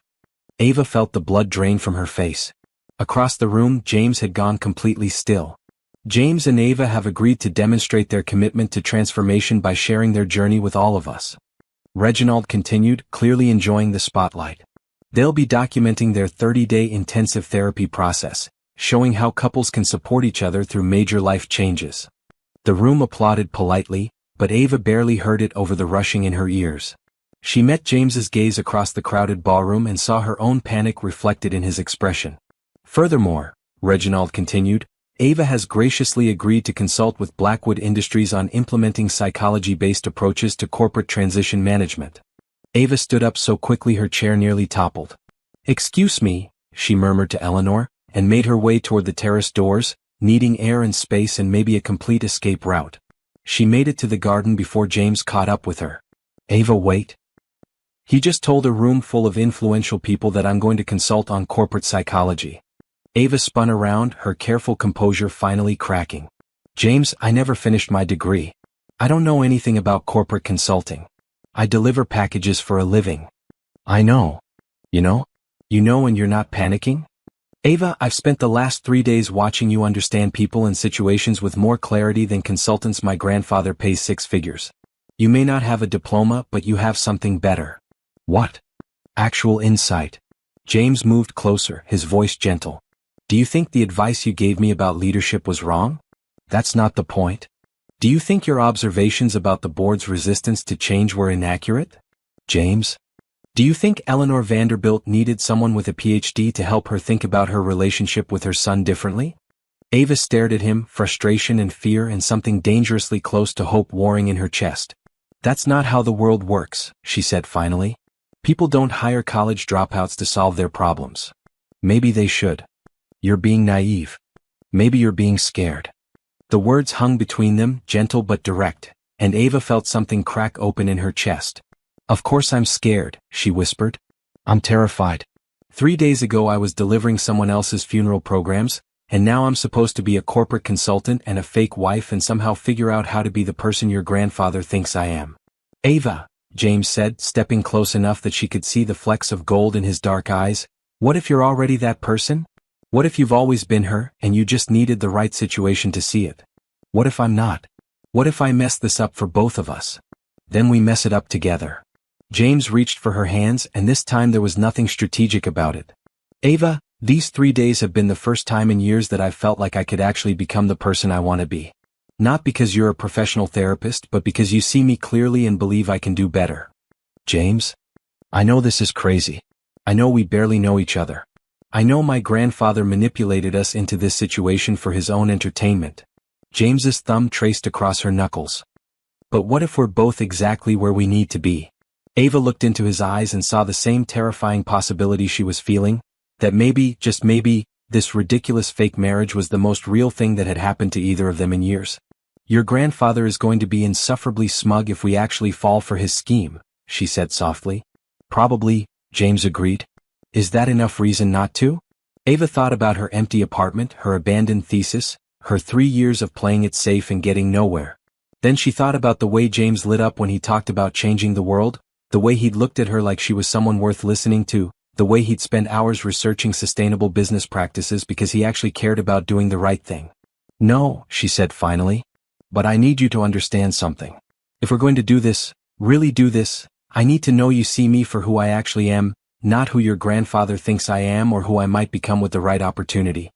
Ava felt the blood drain from her face. Across the room, James had gone completely still. James and Ava have agreed to demonstrate their commitment to transformation by sharing their journey with all of us. Reginald continued, clearly enjoying the spotlight. They'll be documenting their 30-day intensive therapy process, showing how couples can support each other through major life changes. The room applauded politely, but Ava barely heard it over the rushing in her ears. She met James's gaze across the crowded ballroom and saw her own panic reflected in his expression. Furthermore, Reginald continued, Ava has graciously agreed to consult with Blackwood Industries on implementing psychology-based approaches to corporate transition management. Ava stood up so quickly her chair nearly toppled. Excuse me, she murmured to Eleanor, and made her way toward the terrace doors, needing air and space and maybe a complete escape route. She made it to the garden before James caught up with her. Ava, wait. He just told a room full of influential people that I'm going to consult on corporate psychology. Ava spun around, her careful composure finally cracking. James, I never finished my degree. I don't know anything about corporate consulting. I deliver packages for a living. I know. You know? You know, and you're not panicking? Ava, I've spent the last 3 days watching you understand people and situations with more clarity than consultants my grandfather pays 6 figures. You may not have a diploma, but you have something better. What? Actual insight. James moved closer, his voice gentle. Do you think the advice you gave me about leadership was wrong? That's not the point. Do you think your observations about the board's resistance to change were inaccurate? James? Do you think Eleanor Vanderbilt needed someone with a PhD to help her think about her relationship with her son differently? Ava stared at him, frustration and fear and something dangerously close to hope warring in her chest. That's not how the world works, she said finally. People don't hire college dropouts to solve their problems. Maybe they should. You're being naive. Maybe you're being scared. The words hung between them, gentle but direct, and Ava felt something crack open in her chest. Of course I'm scared, she whispered. I'm terrified. 3 days ago I was delivering someone else's funeral programs, and now I'm supposed to be a corporate consultant and a fake wife and somehow figure out how to be the person your grandfather thinks I am. Ava, James said, stepping close enough that she could see the flecks of gold in his dark eyes, what if you're already that person? What if you've always been her, and you just needed the right situation to see it? What if I'm not? What if I mess this up for both of us? Then we mess it up together. James reached for her hands, and this time there was nothing strategic about it. Ava, these 3 days have been the first time in years that I've felt like I could actually become the person I want to be. Not because you're a professional therapist, but because you see me clearly and believe I can do better. James? I know this is crazy. I know we barely know each other. I know my grandfather manipulated us into this situation for his own entertainment. James's thumb traced across her knuckles. But what if we're both exactly where we need to be? Ava looked into his eyes and saw the same terrifying possibility she was feeling, that maybe, just maybe, this ridiculous fake marriage was the most real thing that had happened to either of them in years. Your grandfather is going to be insufferably smug if we actually fall for his scheme, she said softly. Probably, James agreed. Is that enough reason not to? Ava thought about her empty apartment, her abandoned thesis, her 3 years of playing it safe and getting nowhere. Then she thought about the way James lit up when he talked about changing the world, the way he'd looked at her like she was someone worth listening to, the way he'd spend hours researching sustainable business practices because he actually cared about doing the right thing. No, she said finally. But I need you to understand something. If we're going to do this, really do this, I need to know you see me for who I actually am, not who your grandfather thinks I am or who I might become with the right opportunity.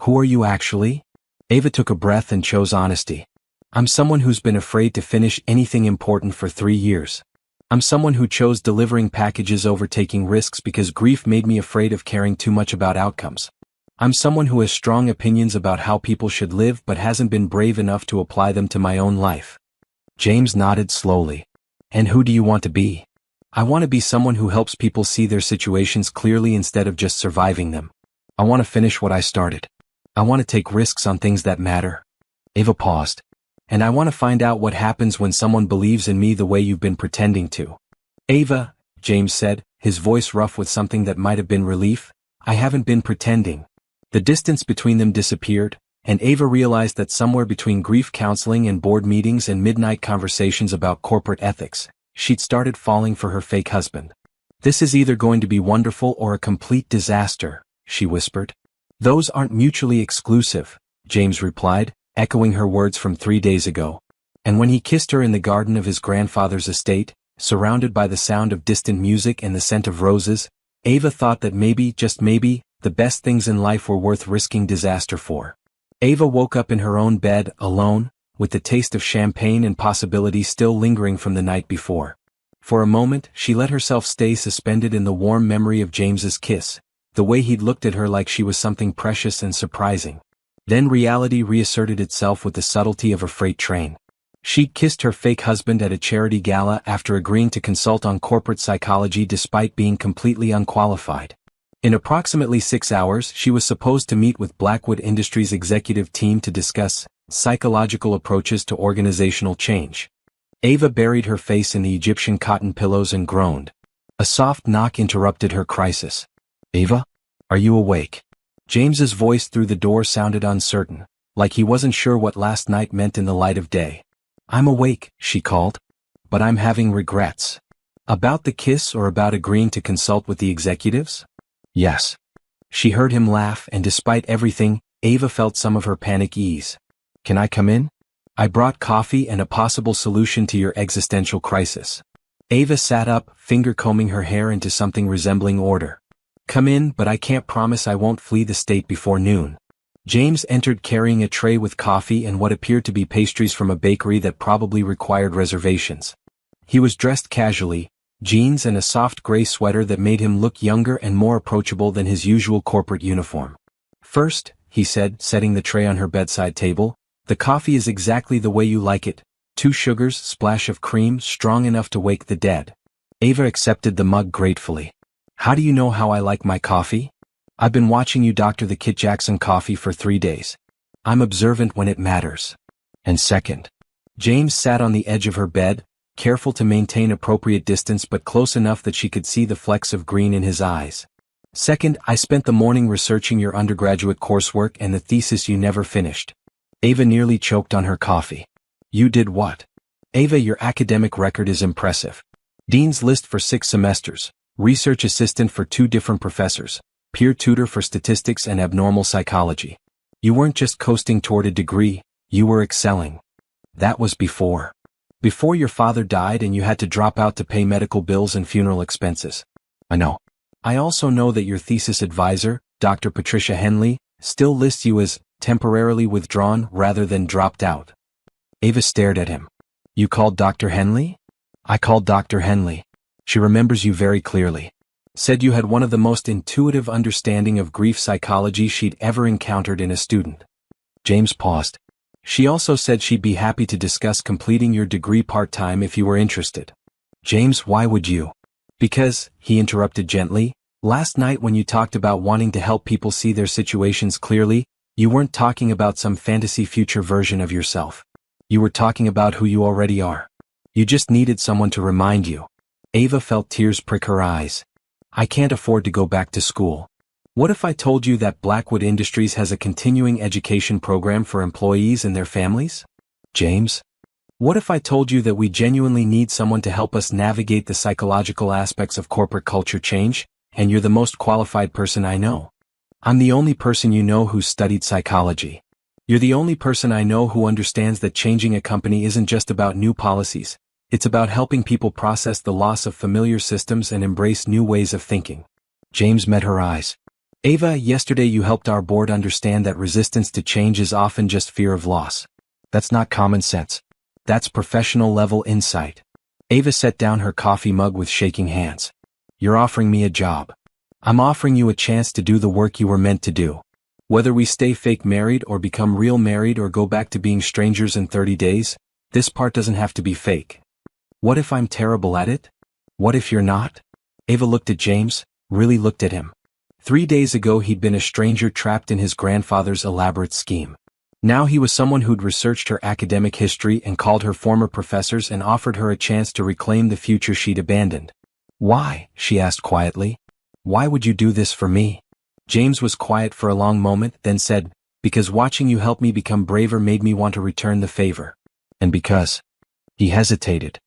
Who are you actually? Ava took a breath and chose honesty. I'm someone who's been afraid to finish anything important for 3 years. I'm someone who chose delivering packages over taking risks because grief made me afraid of caring too much about outcomes. I'm someone who has strong opinions about how people should live but hasn't been brave enough to apply them to my own life. James nodded slowly. And who do you want to be? I want to be someone who helps people see their situations clearly instead of just surviving them. I want to finish what I started. I want to take risks on things that matter. Ava paused. And I want to find out what happens when someone believes in me the way you've been pretending to. Ava, James said, his voice rough with something that might have been relief, I haven't been pretending. The distance between them disappeared, and Ava realized that somewhere between grief counseling and board meetings and midnight conversations about corporate ethics, she'd started falling for her fake husband. This is either going to be wonderful or a complete disaster, she whispered. Those aren't mutually exclusive, James replied, echoing her words from 3 days ago. And when he kissed her in the garden of his grandfather's estate, surrounded by the sound of distant music and the scent of roses, Ava thought that maybe, just maybe, the best things in life were worth risking disaster for. Ava woke up in her own bed, alone, with the taste of champagne and possibility still lingering from the night before. For a moment, she let herself stay suspended in the warm memory of James's kiss, the way he'd looked at her like she was something precious and surprising. Then reality reasserted itself with the subtlety of a freight train. She'd kissed her fake husband at a charity gala after agreeing to consult on corporate psychology despite being completely unqualified. In approximately 6 hours, she was supposed to meet with Blackwood Industries' executive team to discuss psychological approaches to organizational change. Ava buried her face in the Egyptian cotton pillows and groaned. A soft knock interrupted her crisis. Ava? Are you awake? James's voice through the door sounded uncertain, like he wasn't sure what last night meant in the light of day. I'm awake, she called. But I'm having regrets. About the kiss or about agreeing to consult with the executives? Yes. She heard him laugh, and despite everything, Ava felt some of her panic ease. Can I come in? I brought coffee and a possible solution to your existential crisis. Ava sat up, finger combing her hair into something resembling order. Come in, but I can't promise I won't flee the state before noon. James entered carrying a tray with coffee and what appeared to be pastries from a bakery that probably required reservations. He was dressed casually, jeans and a soft gray sweater that made him look younger and more approachable than his usual corporate uniform. First, he said, setting the tray on her bedside table, the coffee is exactly the way you like it. 2 sugars, splash of cream, strong enough to wake the dead. Ava accepted the mug gratefully. How do you know how I like my coffee? I've been watching you doctor the Kit Jackson coffee for 3 days. I'm observant when it matters. And second. James sat on the edge of her bed, careful to maintain appropriate distance but close enough that she could see the flecks of green in his eyes. Second, I spent the morning researching your undergraduate coursework and the thesis you never finished. Ava nearly choked on her coffee. You did what? Ava, your academic record is impressive. Dean's list for 6 semesters, research assistant for 2 different professors, peer tutor for statistics and abnormal psychology. You weren't just coasting toward a degree, you were excelling. That was before. Before your father died and you had to drop out to pay medical bills and funeral expenses. I know. I also know that your thesis advisor, Dr. Patricia Henley, still lists you as temporarily withdrawn rather than dropped out. Ava stared at him. You called Dr. Henley? I called Dr. Henley. She remembers you very clearly. Said you had one of the most intuitive understanding of grief psychology she'd ever encountered in a student. James paused. She also said she'd be happy to discuss completing your degree part-time if you were interested. James, why would you? Because, he interrupted gently, last night when you talked about wanting to help people see their situations clearly, you weren't talking about some fantasy future version of yourself. You were talking about who you already are. You just needed someone to remind you. Ava felt tears prick her eyes. I can't afford to go back to school. What if I told you that Blackwood Industries has a continuing education program for employees and their families? James? What if I told you that we genuinely need someone to help us navigate the psychological aspects of corporate culture change, and you're the most qualified person I know? I'm the only person you know who's studied psychology. You're the only person I know who understands that changing a company isn't just about new policies, it's about helping people process the loss of familiar systems and embrace new ways of thinking. James met her eyes. Ava, yesterday you helped our board understand that resistance to change is often just fear of loss. That's not common sense. That's professional-level insight. Ava set down her coffee mug with shaking hands. You're offering me a job. I'm offering you a chance to do the work you were meant to do. Whether we stay fake married or become real married or go back to being strangers in 30 days, this part doesn't have to be fake. What if I'm terrible at it? What if you're not? Ava looked at James, really looked at him. 3 days ago he'd been a stranger trapped in his grandfather's elaborate scheme. Now he was someone who'd researched her academic history and called her former professors and offered her a chance to reclaim the future she'd abandoned. Why? She asked quietly. Why would you do this for me? James was quiet for a long moment, then said, because watching you help me become braver made me want to return the favor. And because. He hesitated.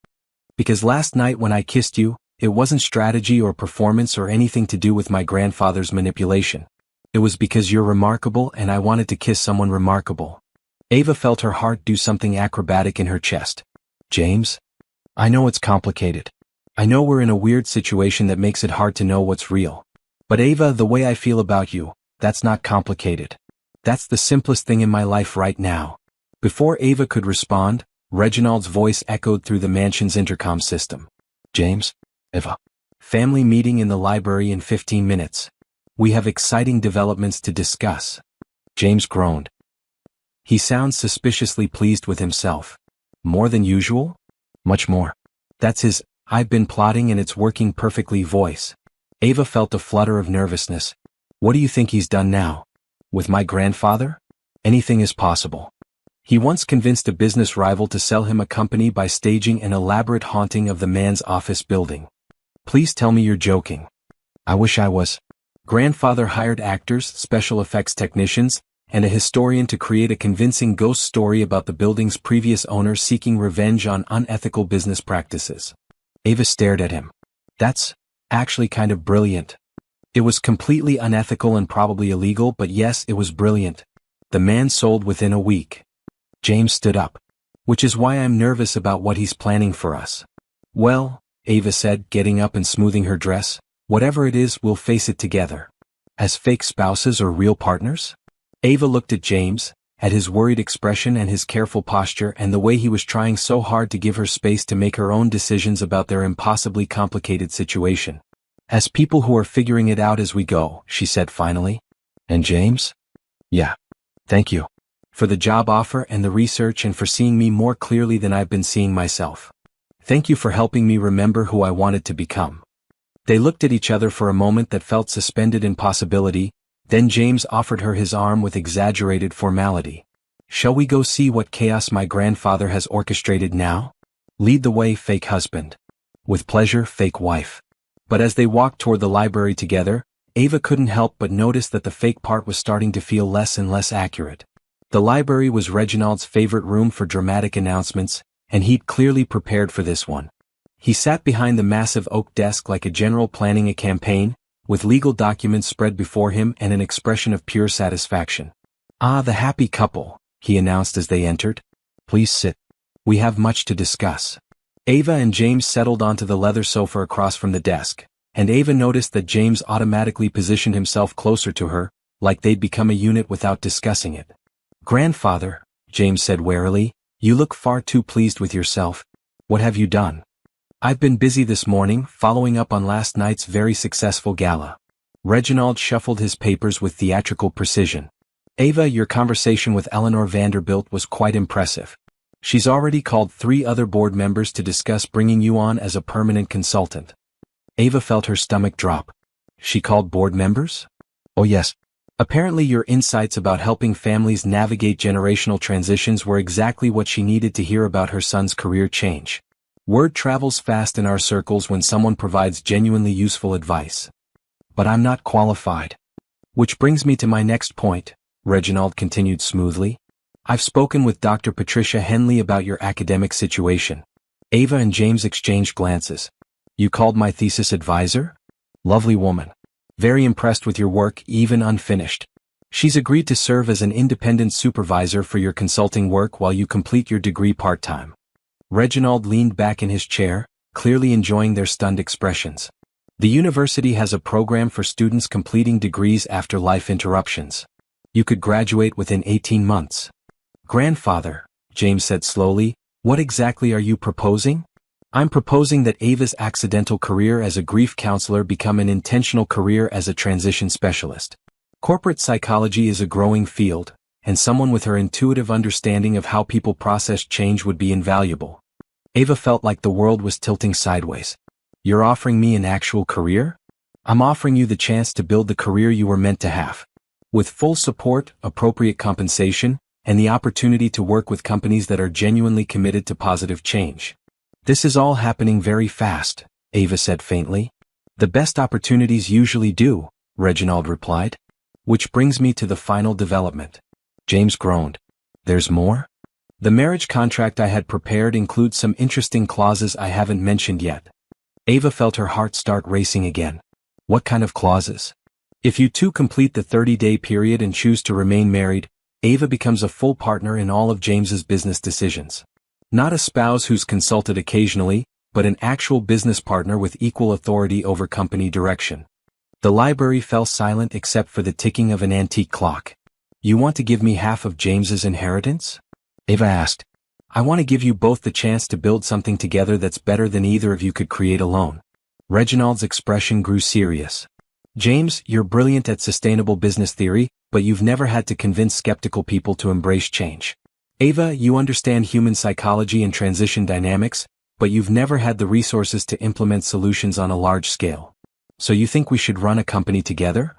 Because last night when I kissed you, it wasn't strategy or performance or anything to do with my grandfather's manipulation. It was because you're remarkable and I wanted to kiss someone remarkable. Ava felt her heart do something acrobatic in her chest. James? I know it's complicated. I know we're in a weird situation that makes it hard to know what's real. But Ava, the way I feel about you, that's not complicated. That's the simplest thing in my life right now. Before Ava could respond, Reginald's voice echoed through the mansion's intercom system. James? Ava. Family meeting in the library in 15 minutes. We have exciting developments to discuss. James groaned. He sounds suspiciously pleased with himself. More than usual? Much more. That's his, I've been plotting and it's working perfectly voice. Ava felt a flutter of nervousness. What do you think he's done now? With my grandfather? Anything is possible. He once convinced a business rival to sell him a company by staging an elaborate haunting of the man's office building. Please tell me you're joking. I wish I was. Grandfather hired actors, special effects technicians, and a historian to create a convincing ghost story about the building's previous owner seeking revenge on unethical business practices. Ava stared at him. That's actually kind of brilliant. It was completely unethical and probably illegal, but yes, it was brilliant. The man sold within a week. James stood up. Which is why I'm nervous about what he's planning for us. Well, Ava said, getting up and smoothing her dress, whatever it is, we'll face it together. As fake spouses or real partners? Ava looked at James, at his worried expression and his careful posture and the way he was trying so hard to give her space to make her own decisions about their impossibly complicated situation. As people who are figuring it out as we go, she said finally. And James? Yeah. Thank you. For the job offer and the research and for seeing me more clearly than I've been seeing myself. Thank you for helping me remember who I wanted to become. They looked at each other for a moment that felt suspended in possibility, then James offered her his arm with exaggerated formality. Shall we go see what chaos my grandfather has orchestrated now? Lead the way, fake husband. With pleasure, fake wife. But as they walked toward the library together, Ava couldn't help but notice that the fake part was starting to feel less and less accurate. The library was Reginald's favorite room for dramatic announcements, and he'd clearly prepared for this one. He sat behind the massive oak desk like a general planning a campaign, with legal documents spread before him and an expression of pure satisfaction. Ah, the happy couple, he announced as they entered. Please sit. We have much to discuss. Ava and James settled onto the leather sofa across from the desk, and Ava noticed that James automatically positioned himself closer to her, like they'd become a unit without discussing it. Grandfather, James said warily, you look far too pleased with yourself. What have you done? I've been busy this morning, following up on last night's very successful gala. Reginald shuffled his papers with theatrical precision. Ava, your conversation with Eleanor Vanderbilt was quite impressive. She's already called 3 other board members to discuss bringing you on as a permanent consultant. Ava felt her stomach drop. She called board members? Oh yes. Apparently your insights about helping families navigate generational transitions were exactly what she needed to hear about her son's career change. Word travels fast in our circles when someone provides genuinely useful advice. But I'm not qualified. Which brings me to my next point, Reginald continued smoothly. I've spoken with Dr. Patricia Henley about your academic situation. Ava and James exchanged glances. You called my thesis advisor? Lovely woman. Very impressed with your work, even unfinished. She's agreed to serve as an independent supervisor for your consulting work while you complete your degree part-time. Reginald leaned back in his chair, clearly enjoying their stunned expressions. The university has a program for students completing degrees after life interruptions. You could graduate within 18 months. Grandfather, James said slowly, what exactly are you proposing? I'm proposing that Ava's accidental career as a grief counselor become an intentional career as a transition specialist. Corporate psychology is a growing field, and someone with her intuitive understanding of how people process change would be invaluable. Ava felt like the world was tilting sideways. You're offering me an actual career? I'm offering you the chance to build the career you were meant to have. With full support, appropriate compensation, and the opportunity to work with companies that are genuinely committed to positive change. This is all happening very fast, Ava said faintly. The best opportunities usually do, Reginald replied. Which brings me to the final development. James groaned. There's more? The marriage contract I had prepared includes some interesting clauses I haven't mentioned yet. Ava felt her heart start racing again. What kind of clauses? If you two complete the 30-day period and choose to remain married, Ava becomes a full partner in all of James's business decisions. Not a spouse who's consulted occasionally, but an actual business partner with equal authority over company direction. The library fell silent except for the ticking of an antique clock. You want to give me half of James's inheritance? Ava asked. I want to give you both the chance to build something together that's better than either of you could create alone. Reginald's expression grew serious. James, you're brilliant at sustainable business theory, but you've never had to convince skeptical people to embrace change. Ava, you understand human psychology and transition dynamics, but you've never had the resources to implement solutions on a large scale. So you think we should run a company together?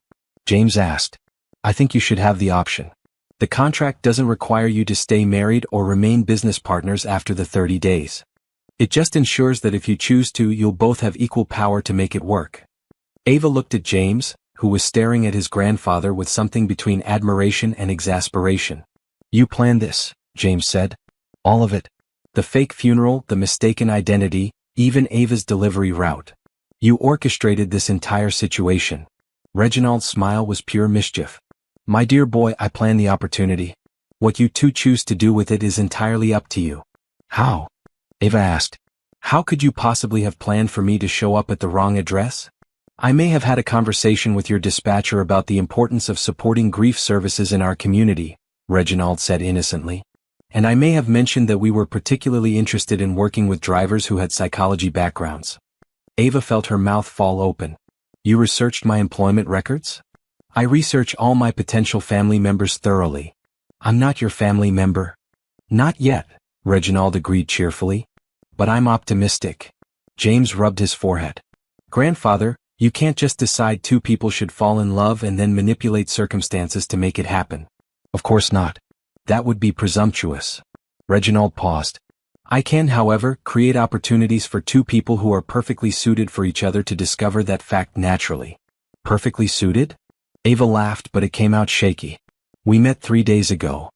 James asked. I think you should have the option. The contract doesn't require you to stay married or remain business partners after the 30 days. It just ensures that if you choose to, you'll both have equal power to make it work. Ava looked at James, who was staring at his grandfather with something between admiration and exasperation. You planned this, James said. All of it. The fake funeral, the mistaken identity, even Ava's delivery route. You orchestrated this entire situation. Reginald's smile was pure mischief. My dear boy, I planned the opportunity. What you two choose to do with it is entirely up to you. How? Ava asked. How could you possibly have planned for me to show up at the wrong address? I may have had a conversation with your dispatcher about the importance of supporting grief services in our community, Reginald said innocently. And I may have mentioned that we were particularly interested in working with drivers who had psychology backgrounds. Ava felt her mouth fall open. You researched my employment records? I research all my potential family members thoroughly. I'm not your family member. Not yet, Reginald agreed cheerfully. But I'm optimistic. James rubbed his forehead. Grandfather, you can't just decide two people should fall in love and then manipulate circumstances to make it happen. Of course not. That would be presumptuous. Reginald paused. I can, however, create opportunities for two people who are perfectly suited for each other to discover that fact naturally. Perfectly suited? Ava laughed, but it came out shaky. We met 3 days ago.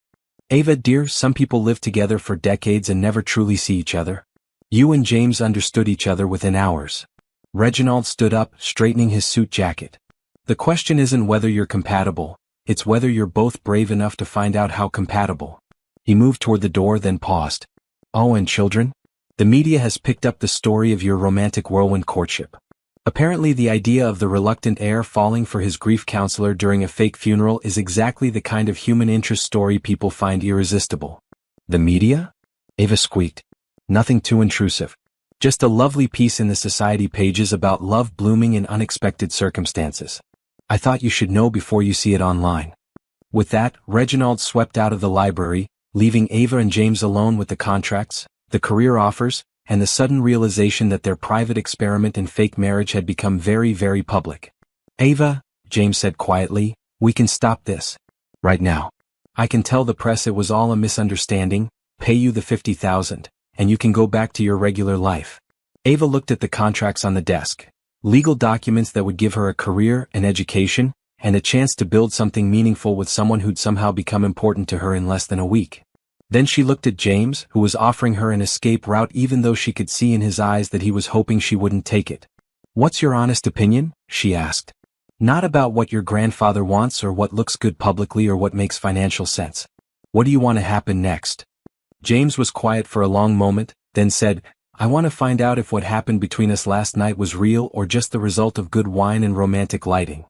Ava, dear, some people live together for decades and never truly see each other. You and James understood each other within hours. Reginald stood up, straightening his suit jacket. The question isn't whether you're compatible, it's whether you're both brave enough to find out how compatible. He moved toward the door, then paused. Oh, and children? The media has picked up the story of your romantic whirlwind courtship. Apparently the idea of the reluctant heir falling for his grief counselor during a fake funeral is exactly the kind of human interest story people find irresistible. The media? Ava squeaked. Nothing too intrusive. Just a lovely piece in the society pages about love blooming in unexpected circumstances. I thought you should know before you see it online. With that, Reginald swept out of the library, leaving Ava and James alone with the contracts, the career offers, and the sudden realization that their private experiment in fake marriage had become very, very public. Ava, James said quietly, we can stop this. Right now. I can tell the press it was all a misunderstanding, pay you the $50,000, and you can go back to your regular life. Ava looked at the contracts on the desk. Legal documents that would give her a career, an education, and a chance to build something meaningful with someone who'd somehow become important to her in less than a week. Then she looked at James, who was offering her an escape route even though she could see in his eyes that he was hoping she wouldn't take it. What's your honest opinion? She asked. Not about what your grandfather wants or what looks good publicly or what makes financial sense. What do you want to happen next? James was quiet for a long moment, then said, I want to find out if what happened between us last night was real or just the result of good wine and romantic lighting.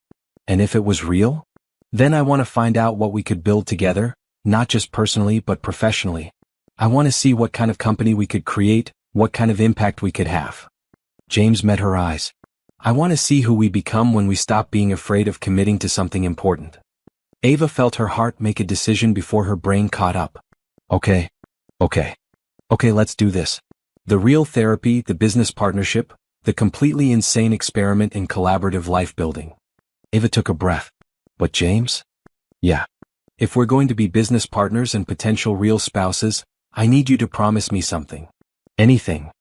And if it was real? Then I want to find out what we could build together. Not just personally but professionally. I want to see what kind of company we could create, what kind of impact we could have. James met her eyes. I want to see who we become when we stop being afraid of committing to something important. Ava felt her heart make a decision before her brain caught up. Okay. Okay, let's do this. The real therapy, the business partnership, the completely insane experiment in collaborative life building. Ava took a breath. But James? Yeah. If we're going to be business partners and potential real spouses, I need you to promise me something. Anything.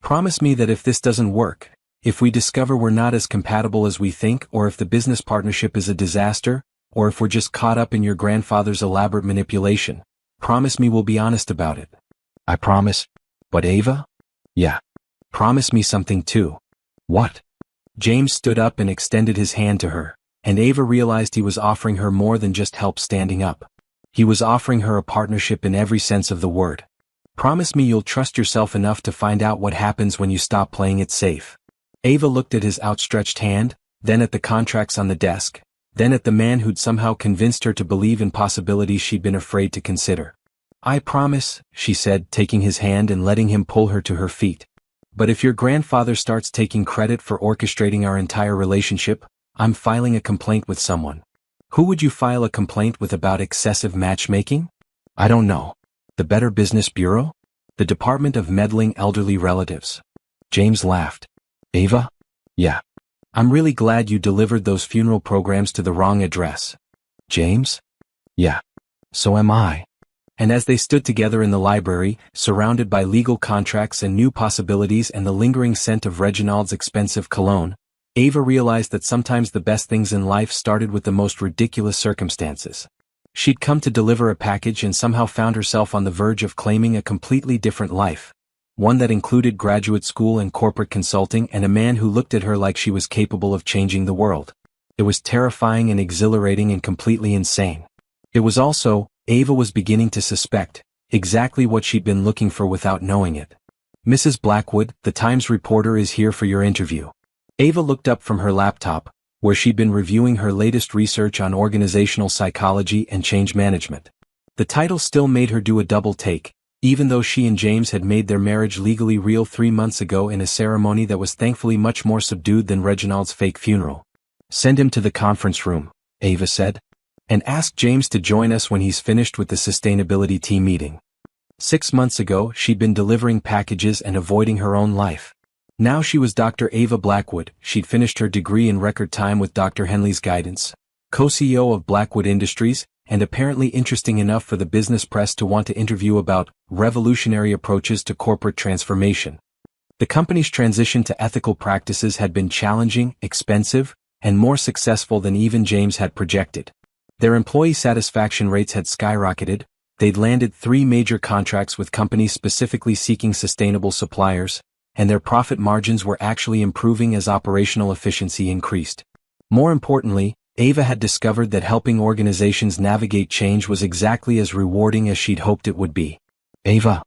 Promise me that if this doesn't work, if we discover we're not as compatible as we think, or if the business partnership is a disaster, or if we're just caught up in your grandfather's elaborate manipulation, promise me we'll be honest about it. I promise. But Ava? Yeah. Promise me something too. What? James stood up and extended his hand to her, and Ava realized he was offering her more than just help standing up. He was offering her a partnership in every sense of the word. Promise me you'll trust yourself enough to find out what happens when you stop playing it safe. Ava looked at his outstretched hand, then at the contracts on the desk, then at the man who'd somehow convinced her to believe in possibilities she'd been afraid to consider. I promise, she said, taking his hand and letting him pull her to her feet. But if your grandfather starts taking credit for orchestrating our entire relationship, I'm filing a complaint with someone. Who would you file a complaint with about excessive matchmaking? I don't know. The Better Business Bureau? The Department of Meddling Elderly Relatives. James laughed. Ava? Yeah. I'm really glad you delivered those funeral programs to the wrong address. James? Yeah. So am I. And as they stood together in the library, surrounded by legal contracts and new possibilities and the lingering scent of Reginald's expensive cologne, Ava realized that sometimes the best things in life started with the most ridiculous circumstances. She'd come to deliver a package and somehow found herself on the verge of claiming a completely different life. One that included graduate school and corporate consulting and a man who looked at her like she was capable of changing the world. It was terrifying and exhilarating and completely insane. It was also, Ava was beginning to suspect, exactly what she'd been looking for without knowing it. Mrs. Blackwood, the Times reporter is here for your interview. Ava looked up from her laptop, where she'd been reviewing her latest research on organizational psychology and change management. The title still made her do a double take, even though she and James had made their marriage legally real 3 months ago in a ceremony that was thankfully much more subdued than Reginald's fake funeral. Send him to the conference room, Ava said. And ask James to join us when he's finished with the sustainability team meeting. 6 months ago, she'd been delivering packages and avoiding her own life. Now she was Dr. Ava Blackwood. She'd finished her degree in record time with Dr. Henley's guidance, co-CEO of Blackwood Industries, and apparently interesting enough for the business press to want to interview about revolutionary approaches to corporate transformation. The company's transition to ethical practices had been challenging, expensive, and more successful than even James had projected. Their employee satisfaction rates had skyrocketed. They'd landed 3 major contracts with companies specifically seeking sustainable suppliers, and their profit margins were actually improving as operational efficiency increased. More importantly, Ava had discovered that helping organizations navigate change was exactly as rewarding as she'd hoped it would be. Ava.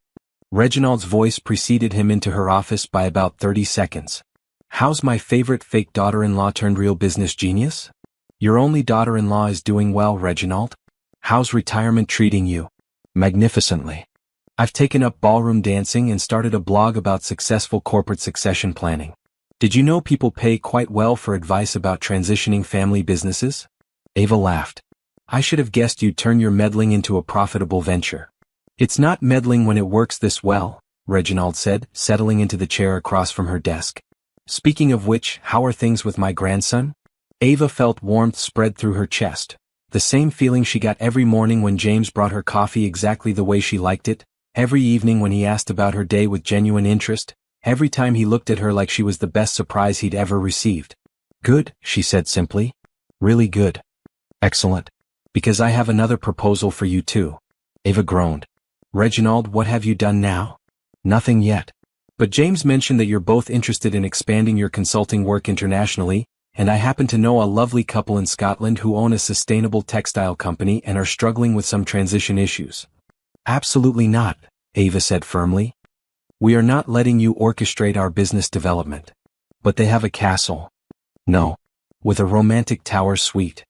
Reginald's voice preceded him into her office by about 30 seconds. How's my favorite fake daughter-in-law turned real business genius? Your only daughter-in-law is doing well, Reginald. How's retirement treating you? Magnificently. I've taken up ballroom dancing and started a blog about successful corporate succession planning. Did you know people pay quite well for advice about transitioning family businesses? Ava laughed. I should have guessed you'd turn your meddling into a profitable venture. It's not meddling when it works this well, Reginald said, settling into the chair across from her desk. Speaking of which, how are things with my grandson? Ava felt warmth spread through her chest, the same feeling she got every morning when James brought her coffee exactly the way she liked it, every evening when he asked about her day with genuine interest, every time he looked at her like she was the best surprise he'd ever received. Good, she said simply. Really good. Excellent. Because I have another proposal for you too. Ava groaned. Reginald, what have you done now? Nothing yet. But James mentioned that you're both interested in expanding your consulting work internationally, and I happen to know a lovely couple in Scotland who own a sustainable textile company and are struggling with some transition issues. Absolutely not, Ava said firmly. We are not letting you orchestrate our business development. But they have a castle. No. With a romantic tower suite.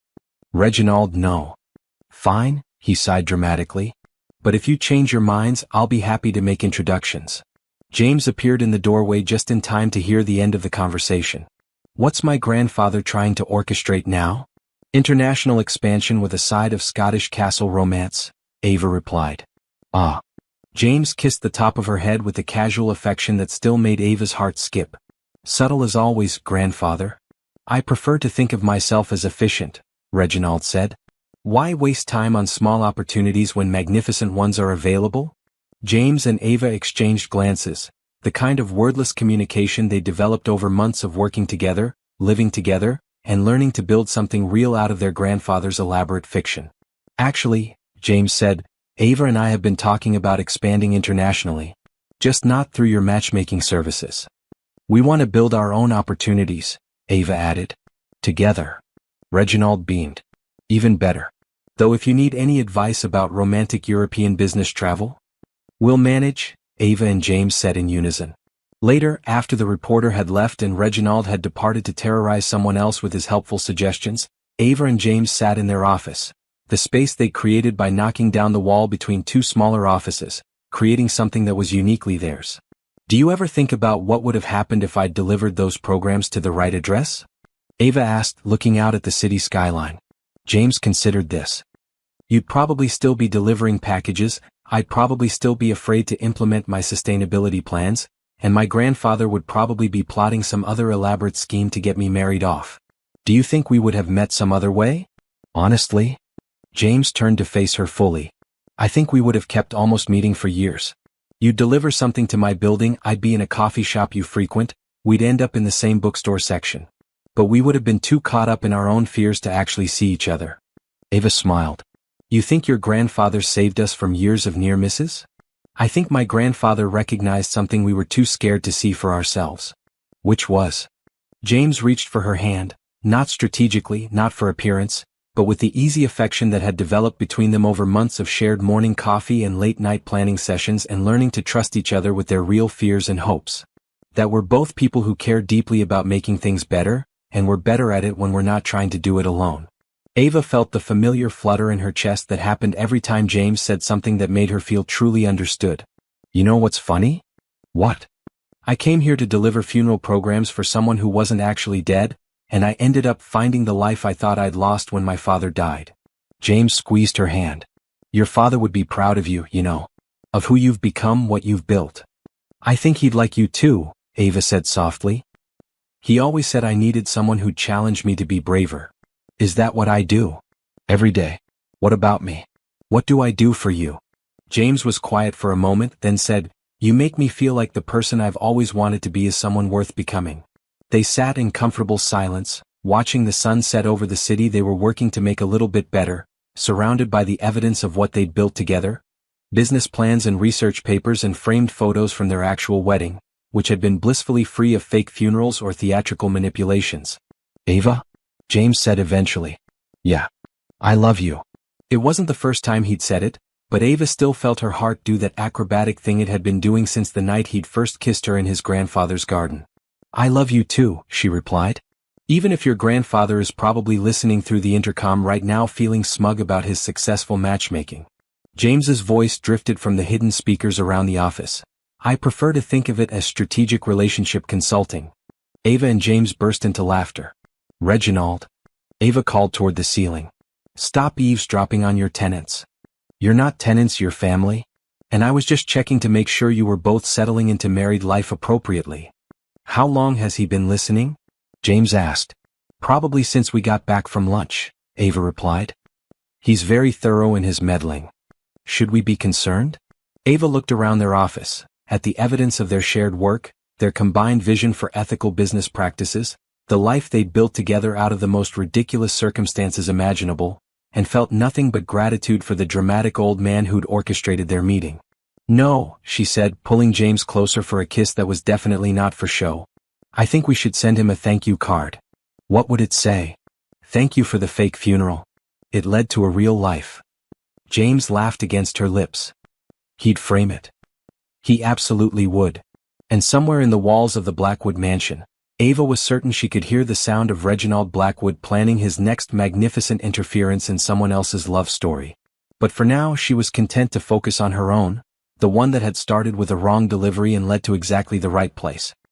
Reginald, no. Fine, he sighed dramatically. But if you change your minds, I'll be happy to make introductions. James appeared in the doorway just in time to hear the end of the conversation. What's my grandfather trying to orchestrate now? International expansion with a side of Scottish castle romance, Ava replied. Ah. James kissed the top of her head with a casual affection that still made Ava's heart skip. Subtle as always, grandfather. I prefer to think of myself as efficient, Reginald said. Why waste time on small opportunities when magnificent ones are available? James and Ava exchanged glances, the kind of wordless communication they developed over months of working together, living together, and learning to build something real out of their grandfather's elaborate fiction. Actually, James said, Ava and I have been talking about expanding internationally. Just not through your matchmaking services. We want to build our own opportunities, Ava added. Together. Reginald beamed. Even better. Though if you need any advice about romantic European business travel, we'll manage, Ava and James said in unison. Later, after the reporter had left and Reginald had departed to terrorize someone else with his helpful suggestions, Ava and James sat in their office, the space they created by knocking down the wall between two smaller offices, creating something that was uniquely theirs. Do you ever think about what would have happened if I'd delivered those programs to the right address? Ava asked, looking out at the city skyline. James considered this. You'd probably still be delivering packages, I'd probably still be afraid to implement my sustainability plans, and my grandfather would probably be plotting some other elaborate scheme to get me married off. Do you think we would have met some other way? Honestly? James turned to face her fully. I think we would have kept almost meeting for years. You'd deliver something to my building, I'd be in a coffee shop you frequent, we'd end up in the same bookstore section. But we would have been too caught up in our own fears to actually see each other. Ava smiled. You think your grandfather saved us from years of near misses? I think my grandfather recognized something we were too scared to see for ourselves. Which was? James reached for her hand, not strategically, not for appearance, but with the easy affection that had developed between them over months of shared morning coffee and late-night planning sessions and learning to trust each other with their real fears and hopes. That we're both people who care deeply about making things better, and we're better at it when we're not trying to do it alone. Ava felt the familiar flutter in her chest that happened every time James said something that made her feel truly understood. You know what's funny? What? I came here to deliver funeral programs for someone who wasn't actually dead, and I ended up finding the life I thought I'd lost when my father died. James squeezed her hand. Your father would be proud of you, you know. Of who you've become, what you've built. I think he'd like you too, Ava said softly. He always said I needed someone who'd challenge me to be braver. Is that what I do? Every day. What about me? What do I do for you? James was quiet for a moment, then said, You make me feel like the person I've always wanted to be is someone worth becoming. They sat in comfortable silence, watching the sun set over the city they were working to make a little bit better, surrounded by the evidence of what they'd built together. Business plans and research papers and framed photos from their actual wedding, which had been blissfully free of fake funerals or theatrical manipulations. Ava? James said eventually. Yeah. I love you. It wasn't the first time he'd said it, but Ava still felt her heart do that acrobatic thing it had been doing since the night he'd first kissed her in his grandfather's garden. I love you too, she replied. Even if your grandfather is probably listening through the intercom right now feeling smug about his successful matchmaking. James's voice drifted from the hidden speakers around the office. I prefer to think of it as strategic relationship consulting. Ava and James burst into laughter. Reginald. Ava called toward the ceiling. Stop eavesdropping on your tenants. You're not tenants, you're family. And I was just checking to make sure you were both settling into married life appropriately. How long has he been listening? James asked. Probably since we got back from lunch, Ava replied. He's very thorough in his meddling. Should we be concerned? Ava looked around their office, at the evidence of their shared work, their combined vision for ethical business practices, the life they'd built together out of the most ridiculous circumstances imaginable, and felt nothing but gratitude for the dramatic old man who'd orchestrated their meeting. No, she said, pulling James closer for a kiss that was definitely not for show. I think we should send him a thank you card. What would it say? Thank you for the fake funeral. It led to a real life. James laughed against her lips. He'd frame it. He absolutely would. And somewhere in the walls of the Blackwood mansion, Ava was certain she could hear the sound of Reginald Blackwood planning his next magnificent interference in someone else's love story. But for now she was content to focus on her own, the one that had started with a wrong delivery and led to exactly the right place.